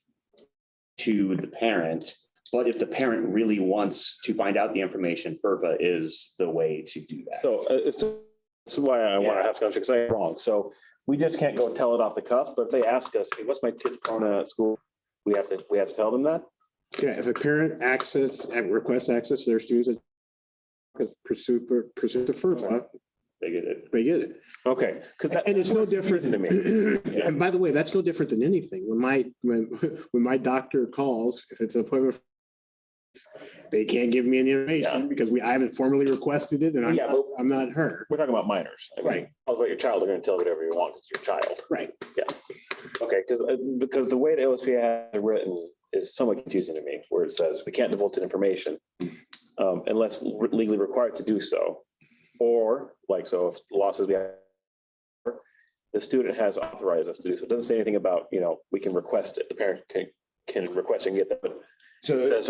to the parent. But if the parent really wants to find out the information, FERPA is the way to do that. So this is why I want to have because I'm wrong. So we just can't go tell it off the cuff, but if they ask us, hey, what's my kid's pronoun at school? We have to tell them that. Yeah, if a parent requests access to their students pursue the FERPA, They get it. they get it. Okay. Because And it's no different to me. And by the way, that's no different than anything. When my doctor calls, if it's an appointment, they can't give me any information because I haven't formally requested it and I'm not her. We're talking about minors. I mean, Right. about your child, they're going to tell you whatever you want because it's your child. Right. Okay, because the way the OSPI has it written is somewhat confusing to me, where it says we can't divulge information unless legally required to do so. Or like, so if the law says the student has authorized us to do so. It doesn't say anything about, we can request it. The parent can request and get that. But So it says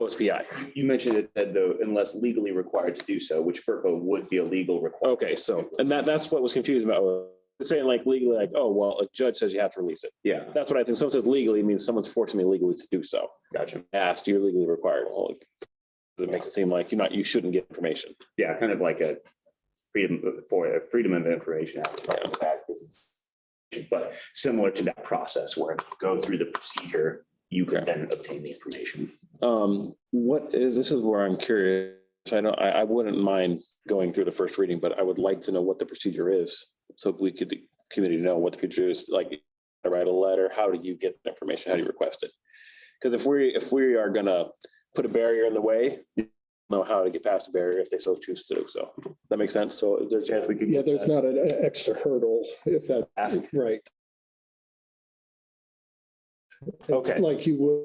OSPI. you mentioned it said though, unless legally required to do so, which FERPA would be a legal requirement. Okay, so, and that's what was confusing about it's saying like legally, like, oh, well, a judge says you have to release it. Yeah, That's what I think. Someone says legally means someone's forcing me legally to do so. gotcha. Asked, you're legally required. Well, it makes it seem like you shouldn't get information. Yeah, kind of like a freedom of information act. But similar to that process where if you go through the procedure, you could then obtain the information. This is where I'm curious. I wouldn't mind going through the first reading, but I would like to know what the procedure is. So we could, the community know what the procedure is, like, I write a letter, how do you get the information? How do you request it? Because if we are gonna put a barrier in the way, you know how to get past the barrier if they so choose to do so. That makes sense. So is there a chance we could? Yeah, get there's that? not an extra hurdle if that, Ask. right. Okay. It's like you would.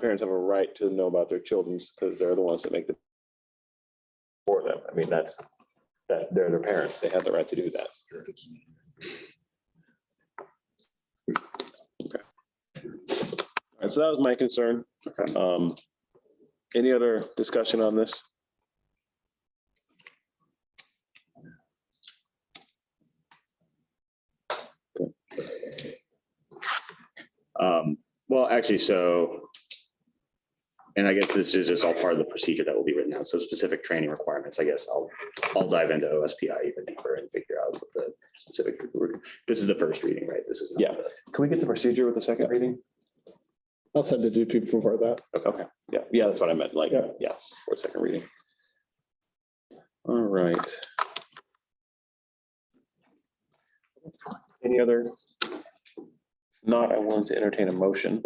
Parents have a right to know about their children's because they're the ones that make the for them. I mean, that they're their parents. They have the right to do that. Okay. All right, so that was my concern. Okay. Any other discussion on this? Well, actually, and I guess this is just all part of the procedure that will be written out. So specific training requirements, I guess I'll dive into OSPI even deeper and figure out what the specific, this is the first reading, right? This is. Yeah. Can we get the procedure with the second reading? I'll send it to people before that. Okay. Yeah, that's what I meant. Like, yeah, for a second reading. All right. Any other? Not, I wanted to entertain a motion.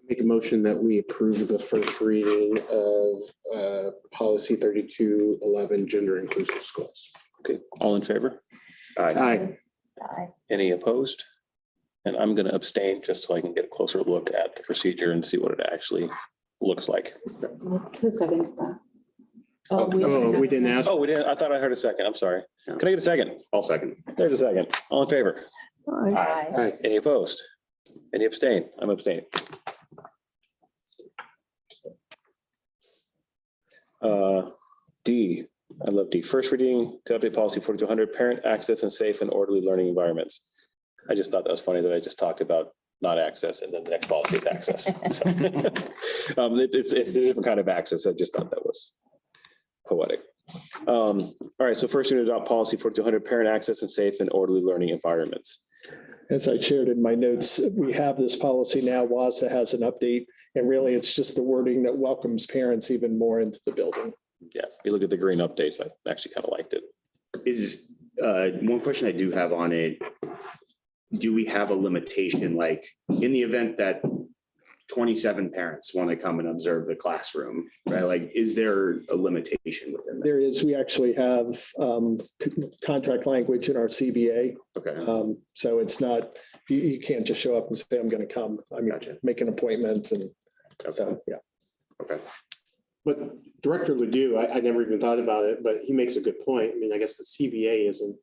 Make a motion that we approve the first reading of policy 3211, gender inclusive schools. Okay, all in favor? Aye. Any opposed? And I'm going to abstain just so I can get a closer look at the procedure and see what it actually looks like. Who's second that? Oh, we didn't ask. Oh, we didn't. I thought I heard a second. I'm sorry. No. Can I get a second? I'll second. There's a second. All in favor? Aye. Aye. Any opposed? Any abstain? I'm abstaining. D, I love D. First reading to update policy 4200, parent access and safe and orderly learning environments. I just thought that was funny that I just talked about not access and then the next policy is access. It's a different kind of access. I just thought that was poetic. All right, so first reading to adopt policy 4200, parent access and safe and orderly learning environments. As I shared in my notes, we have this policy now. WASDA has an update, and really it's just the wording that welcomes parents even more into the building. Yeah, you look at the green updates, I actually kind of liked it. Is one question I do have on it. Do we have a limitation, like in the event that 27 parents want to come and observe the classroom, right? Like, is there a limitation within that? There is, we actually have contract language in our CBA. Okay. So it's not, you can't just show up and say, I'm going to come. I mean, Gotcha. make an appointment and Okay. so, yeah. Okay. But Director Ledoux, I never even thought about it, but he makes a good point. I mean, I guess the CBA isn't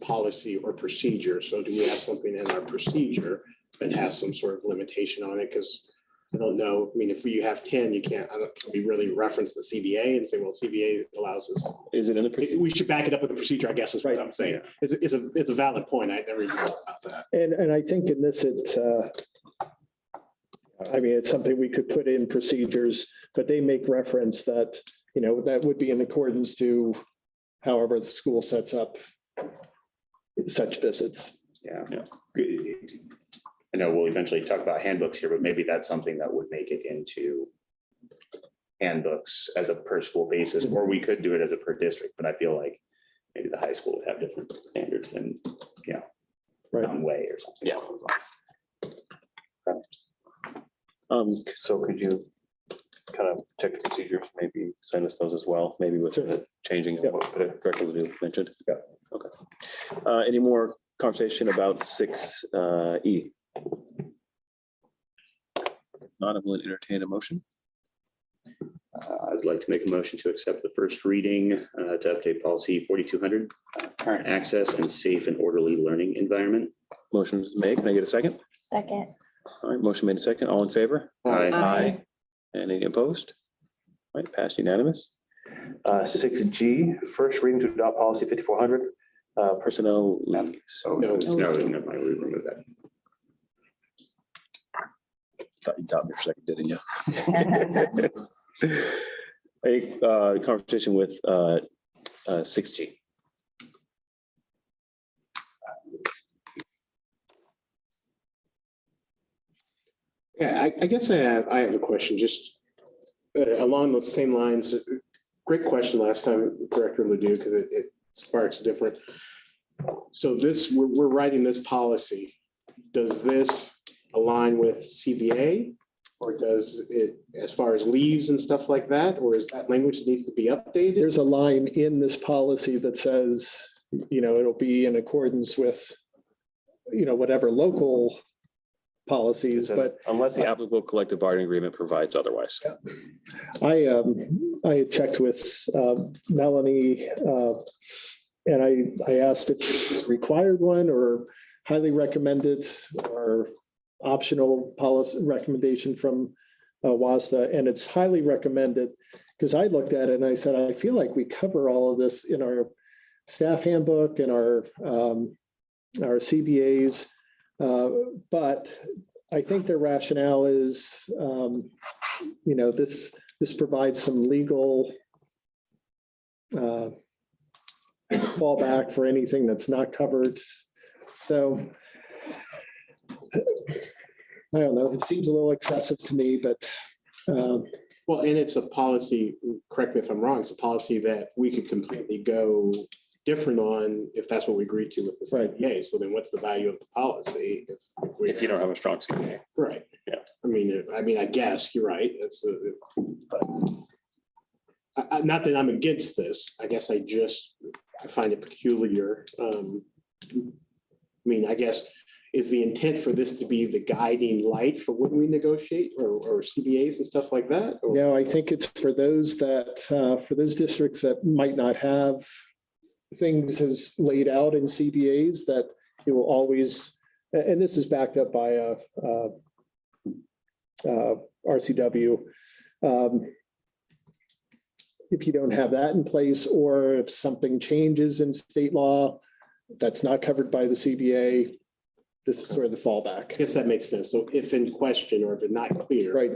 policy or procedure. So do we have something in our procedure that has some sort of limitation on it? Because I don't know. I mean, if you have 10, you can't, can we really reference the CBA and say, well, CBA allows us. Is it in the? We should back it up with the procedure, I guess is what I'm saying. It's a valid point. I never even thought about that. And I think in this, I mean, it's something we could put in procedures, but they make reference that, that would be in accordance to however the school sets up such visits. Yeah. I know we'll eventually talk about handbooks here, but maybe that's something that would make it into handbooks as a per school basis, or we could do it as a per district, but I feel like maybe the high school would have different standards than, Right. Way or something. Yeah. So could you kind of check the procedures, maybe send us those as well, maybe with the changing of what Director Ledoux mentioned? Yeah. Okay. Any more conversation about 6E? Not, I'm willing to entertain a motion. I'd like to make a motion to accept the first reading to update policy 4200, current access and safe and orderly learning environment. Motion is made. Can I get a second? Second. All right, motion made a second. All in favor? Aye. And any opposed? All right, passed unanimous. 6G, first reading to adopt policy 5400, personnel leaves. So no, never mind, we remove that. Thought you got me for a second, didn't you? A conversation with 6G. Yeah, I guess I have a question, just along those same lines. Great question last time, Director Ledoux, because it sparks different. So we're writing this policy. Does this align with CBA? Or does it, as far as leaves and stuff like that, or is that language that needs to be updated? There's a line in this policy that says, it'll be in accordance with, whatever local policies, but Unless the applicable collective bargaining agreement provides otherwise. I had checked with Melanie and I asked if it's required one or highly recommended or optional policy recommendation from WASDA, and it's highly recommended because I looked at it and I said, I feel like we cover all of this in our staff handbook and our CBAs, but I think their rationale is, this provides some legal fallback for anything that's not covered. So I don't know, it seems a little excessive to me, but. Well, and it's a policy, correct me if I'm wrong, it's a policy that we could completely go different on if that's what we agreed to with the Right. CBA. So then what's the value of the policy If you don't have a strong CBA. Right. Yeah. I mean, I guess you're right. Not that I'm against this. I guess I find it peculiar. I guess, is the intent for this to be the guiding light for when we negotiate or CBAs and stuff like that? Or- No, I think it's for those for those districts that might not have things as laid out in CBAs, that it will always, and this is backed up by RCW. If you don't have that in place, or if something changes in state law that's not covered by the CBA, this is sort of the fallback. I guess that makes sense. So if in question or if it's not clear, Right.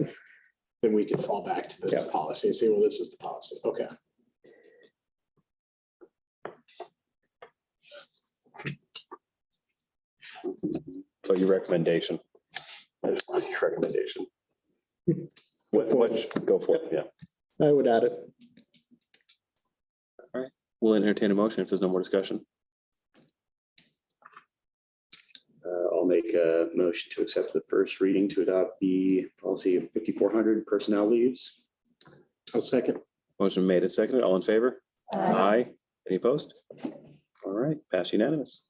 then we could fall back to the Yeah. policy and say, well, this is the policy. Okay. So your recommendation. I just want your recommendation. What, go for it, yeah. I would add it. We'll entertain a motion if there's no more discussion. I'll make a motion to accept the first reading to adopt the policy of 5400 personnel leaves. I'll second. Motion made and seconded. All in favor? Aye. Any opposed? All right, pass unanimous.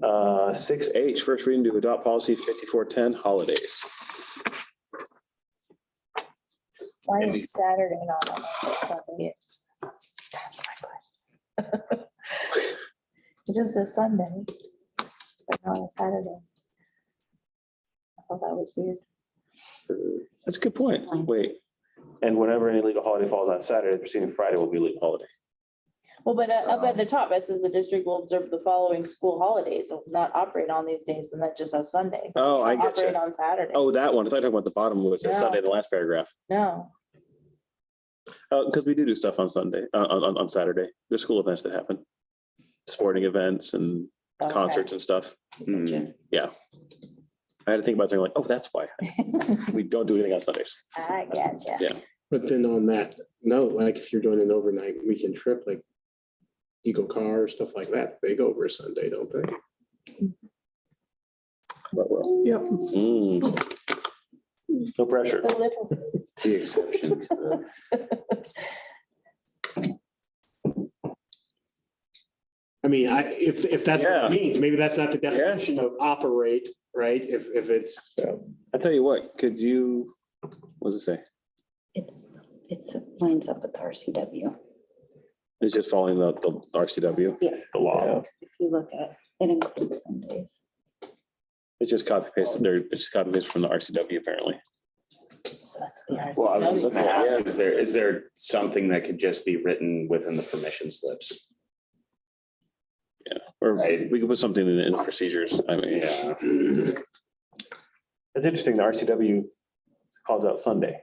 6H, first reading to adopt policy 5410, holidays. Why is Saturday not on the Sunday? That's my question. It just says Sunday, but not a Saturday. I thought that was weird. That's a good point. Wait, and whenever any legal holiday falls on Saturday, the preceding Friday will be a legal holiday. Well, but up at the top, it says the district will observe the following school holidays, will not operate on these days, and that just says Sunday. Oh, I get Operate you. on Saturday. Oh, that one. I thought you were talking about the bottom, which says No. Sunday in the last paragraph. No, Because we do stuff on Sunday, on Saturday. There's school events that happen. Sporting events and Okay. concerts and stuff. Yeah. I had to think about something like, oh, that's why. We don't do anything on Sundays. I gotcha. Yeah. But then on that note, like if you're doing an overnight weekend trip, like Eagle Car, stuff like that, they go over Sunday, don't they? Yep. Mm. No pressure. A little. The exception. I mean, if that's what Yeah. it means, maybe that's not the definition of operate, right? If it's. I tell you what, could you, what does it say? It lines up with the RCW. It's just following the RCW, Yeah, the law. if you look at, it includes Sundays. It's just copy pasted there. It's just copy paste from the RCW apparently. So that's the Well, I was just RCW. gonna ask, is there something that could just be written within the permission slips? Yeah, or Right. we could put something in the procedures. I mean, Yeah. it's interesting. The RCW calls out Sunday.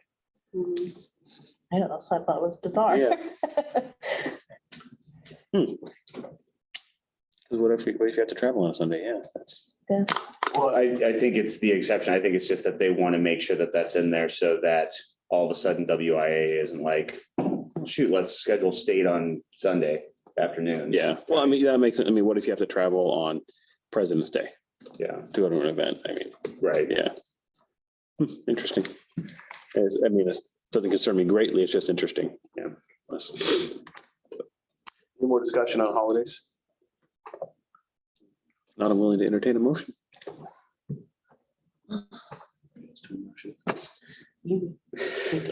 I don't know, so I thought it was bizarre. Yeah. What if you have to travel on a Sunday? Yeah, that's. Yeah. Well, I think it's the exception. I think it's just that they want to make sure that that's in there so that all of a sudden WIA isn't like, shoot, let's schedule state on Sunday afternoon. Yeah, well, I mean, that makes it. I mean, what if you have to travel on President's Day Yeah, to go to an event? I mean, right. yeah. Interesting. I mean, it doesn't concern me greatly. It's just interesting. Yeah. Any more discussion on holidays? Not, I'm willing to entertain a motion.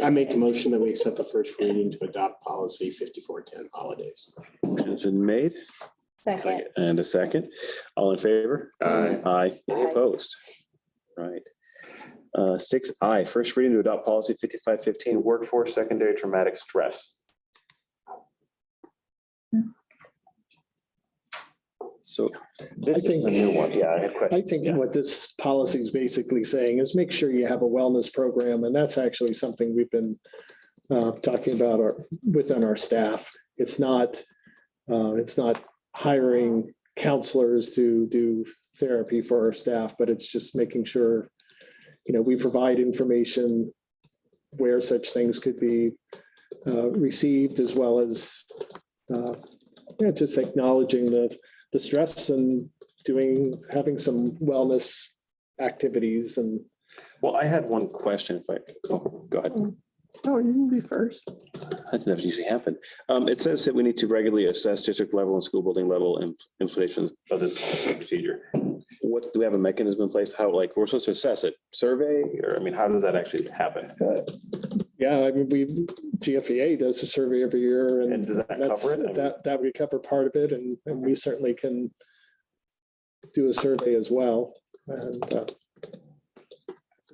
I make a motion that we accept the first reading to adopt policy 5410 holidays. Motion's been made Second. and a second. All in favor? Aye. Aye. Any Aye. opposed? Right. 6I, first reading to adopt policy 5515, workforce secondary traumatic stress. So this think- is a new one. Yeah, I had I questions. think Yeah. what this policy is basically saying is make sure you have a wellness program, and that's actually something we've been talking about within our staff. It's not hiring counselors to do therapy for our staff, but it's just making sure, we provide information where such things could be received, as well as just acknowledging the stress and having some wellness activities. And Well, I had one question. Go ahead. Oh, you can be first. That doesn't usually happen. It says that we need to regularly assess district level and school building level implementations of this procedure. What, do we have a mechanism in place? How, like, we're supposed to assess it? Survey? Or, I mean, how does that actually happen? yeah, I mean, GFEA does a survey every year, And and does that that's, cover it? I mean, that would cover part of it, and we certainly can do a survey as well. And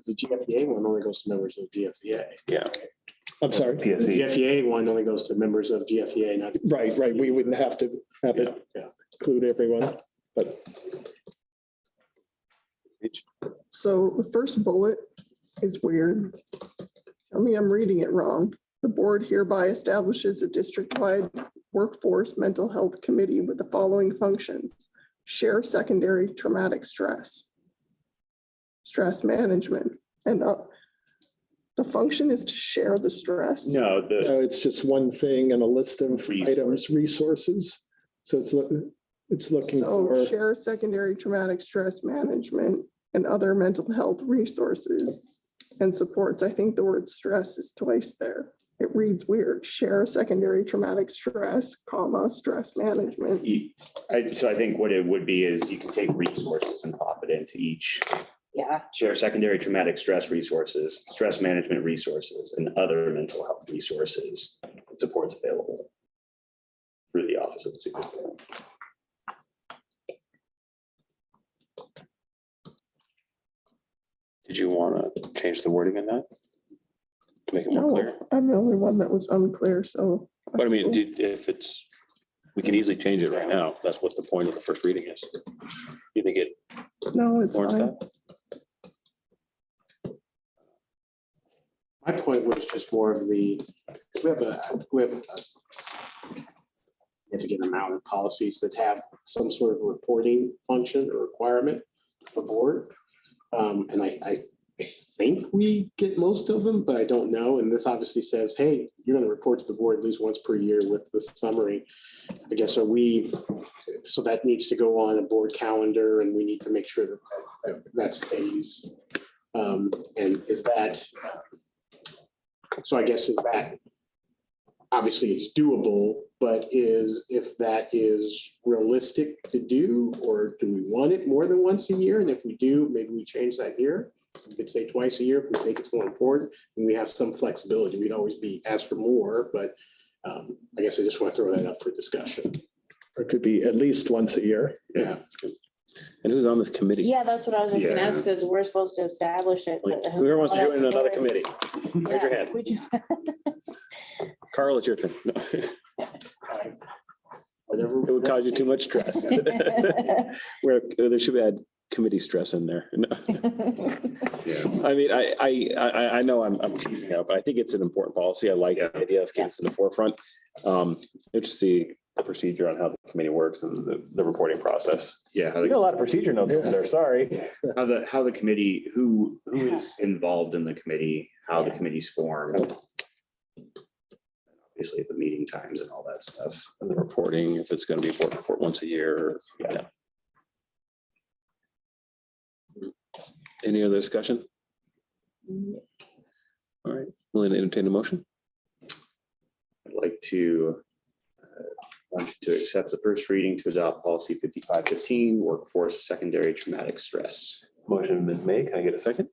The GFEA one only goes to members of GFEA. Yeah. I'm sorry. The PSE. GFEA one only goes to members of GFEA, not. Right. We wouldn't have to have Yeah, it yeah. include everyone, but So the first bullet is weird. Tell me I'm reading it wrong. The board hereby establishes a district-wide workforce mental health committee with the following functions: share secondary traumatic stress, stress management, and the function is to share the stress. No, it's just one thing and a list of Resource. items, resources. So it's looking So for, share secondary traumatic stress management and other mental health resources and supports. I think the word stress is twice there. It reads weird. Share secondary traumatic stress, comma, stress management. so I think what it would be is you can take resources and pop it into each Yeah, share secondary traumatic stress resources, stress management resources, and other mental health resources and supports available through the Office of the Superintendent. Did you want to change the wording in that? To make it more clear? No, I'm the only one that was unclear, so. But I mean, that's cool. if it's, we can easily change it right now. That's what the point of the first reading is. You think it No, it's warrants fine. that? My point was just more of the, we have a significant amount of policies that have some sort of reporting function or requirement for the board. And I think we get most of them, but I don't know. And this obviously says, hey, you're going to report to the board at least once per year with the summary. I guess, are we, so that needs to go on a board calendar and we need to make sure that stays. And is that, so I guess is that, obviously it's doable, but if that is realistic to do, or do we want it more than once a year? And if we do, maybe we change that here. We could say twice a year if we think it's more important and we have some flexibility. We'd always be asked for more, but I guess I just want to throw that up for discussion. Or it could be at least once a year. Yeah. And who's on this committee? yeah, that's what I was just gonna Yeah. ask, is we're supposed to establish it. but Whoever wants to join another committee, raise your Yeah, hand. would you- Carl, it's your turn. No, Whatever. it would cause you too much stress. Where there should be a committee stress in there. No. Yeah. I mean, I know I'm teasing out, but I think it's an important policy. I like the idea of getting this in the forefront. Interested to see the procedure on how the committee works and the reporting process. Yeah. We got a lot of procedure notes in there, sorry. How the committee, who is involved in the committee, how the committee's formed. Obviously, the meeting times and all that stuff. And the reporting, if it's going to be a board report once a year. Yeah. Any other discussion? All right, willing to entertain a motion? I'd like to want you to accept the first reading to adopt policy 5515, workforce secondary traumatic stress. Motion been made. Can I get a second?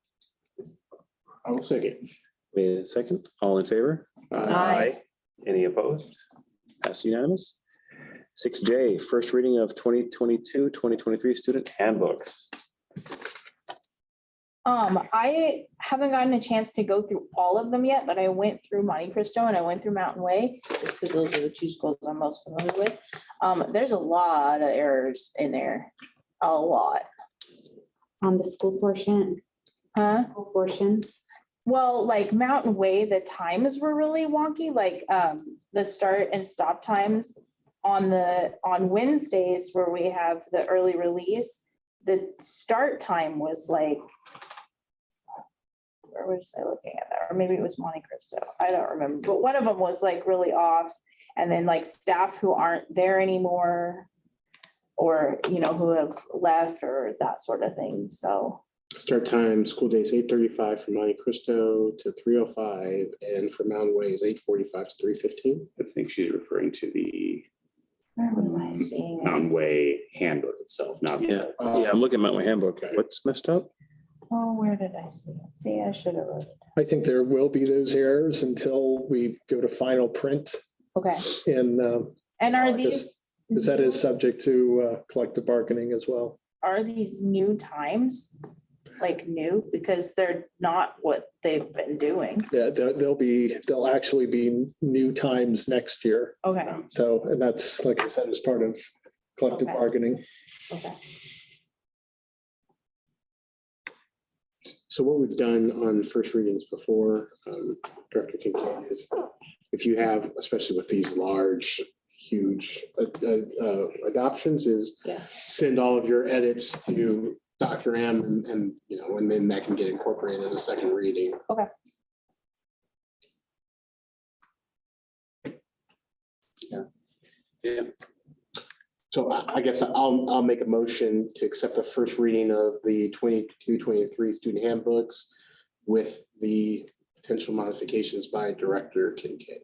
I will second. Made a second. All in favor? Aye. Any opposed? Passed unanimous. 6J, first reading of 2022-2023 student handbooks. I haven't gotten a chance to go through all of them yet, but I went through Monte Cristo and I went through Mountain Way, just because those are the two schools I'm most familiar with. There's a lot of errors in there, a lot. On the school portion, Huh? school portions. Well, like Mountain Way, the times were really wonky, like the start and stop times on Wednesdays where we have the early release, the start time was like, where was I looking at that? Or maybe it was Monte Cristo. I don't remember, but one of them was like really off. And then like staff who aren't there anymore or, who have left or that sort of thing. So. Start time, school day is 8:35 from Monte Cristo to 3:05, and for Mountain Way is 8:45 to 3:15. I think she's referring to the Where was I seeing Mountain it? Way handbook itself, not. Yeah, I'm looking at my handbook. What's messed up? Oh, where did I see it? See, I should have wrote it. I think there will be those errors until we go to final print Okay, in, and are August, these? because that is subject to collective bargaining as well. Are these new times? Like new, because they're not what they've been doing. Yeah, they'll actually be new times next year. Okay, So, and that's, like I said, as part of collective Okay. bargaining. okay. So what we've done on first readings before, Director Kincaid, is if you have, especially with these large, huge adoptions, is Yeah. send all of your edits to Dr. M and then that can get incorporated in a second reading. Okay. Yeah. So I guess I'll make a motion to accept the first reading of the 22-23 student handbooks with the potential modifications by Director Kincaid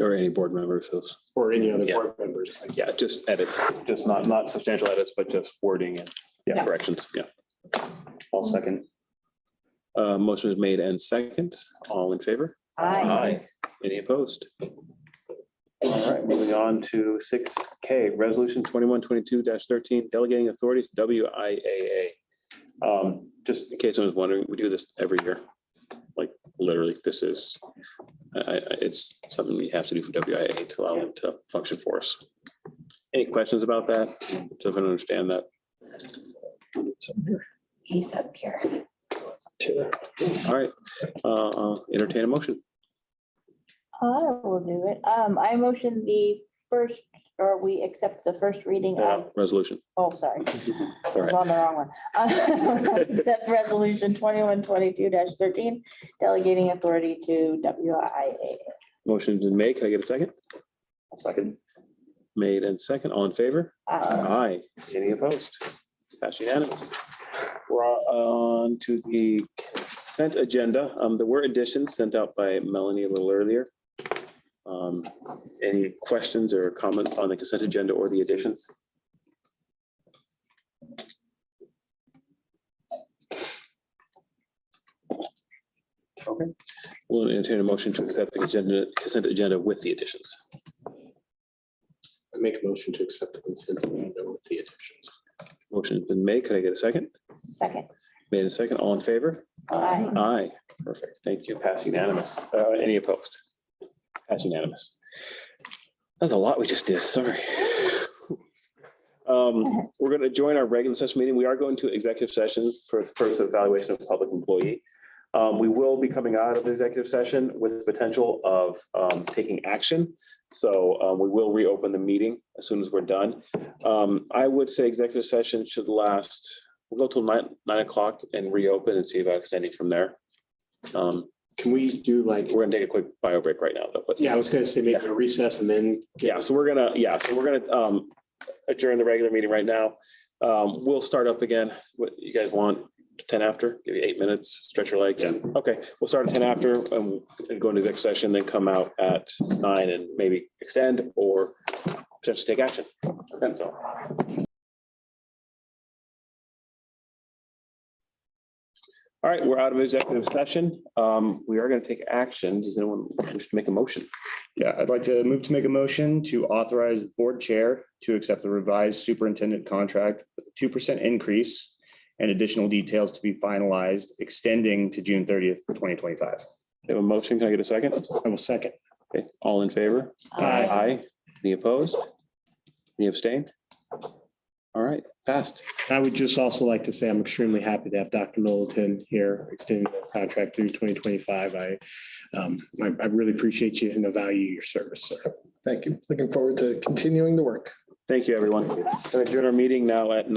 Or any board members. or any other Yeah. board members. Yeah, just edits, just not substantial edits, but just wording and Yeah. corrections. Yeah. I'll second. Motion is made and second. All in favor? Aye. Any opposed? All right, moving on to 6K, Resolution 2122-13, delegating authority to WIAA. Just in case someone's wondering, we do this every year. Like literally, this is, it's something we have to do for WIAA to allow them to function for us. Any questions about that? Does everyone understand that? He's up here. All right, entertain a motion. I will do it. I motion the first, or we accept the first reading of, Resolution. oh, sorry. I Sorry. was on the wrong one. Accept resolution 2122-13, delegating authority to WIAA. Motion's been made. Can I get a second? I'll second. Made and second. All in favor? Aye. Any opposed? Passed unanimous. We're on to the consent agenda. There were additions sent out by Melanie a little earlier. Any questions or comments on the consent agenda or the additions? Okay, we'll entertain a motion to accept the consent agenda with the additions. I make a motion to accept the consent agenda with the additions. Motion's been made. Can I get a second? Second. Made and second. All in favor? Aye. Aye. Perfect. Thank you. Pass unanimous. Any opposed? Pass unanimous. That's a lot we just did. Sorry. We're going to join our regular session meeting. We are going to executive session for the purpose of evaluation of public employee. We will be coming out of the executive session with the potential of taking action. So we will reopen the meeting as soon as we're done. I would say executive session should last, we'll go till 9 o'clock and reopen and see about extending from there. Can we do like, We're gonna take a quick bio break right now, though. But yeah, I was gonna say maybe a recess and then. yeah, so we're gonna adjourn the regular meeting right now. We'll start up again. What you guys want? 10 after, give you 8 minutes, stretch your legs. Yeah. Okay, we'll start at 10 after and go into executive session, then come out at 9 and maybe extend or potentially take action. Okay, so. All right, we're out of executive session. We are going to take action. Does anyone wish to make a motion? Yeah, I'd like to move to make a motion to authorize the board chair to accept the revised superintendent contract with a 2% increase and additional details to be finalized, extending to June 30th, 2025. We have a motion. Can I get a second? I will second. Okay, all in favor? Aye. Aye. Any opposed? Any abstain? All right, passed. I would just also like to say I'm extremely happy to have Dr. Middleton here extending this contract through 2025. I really appreciate you and the value of your service, sir. Thank you. Looking forward to continuing the work. Thank you, everyone. Can I adjourn our meeting now at 9:00?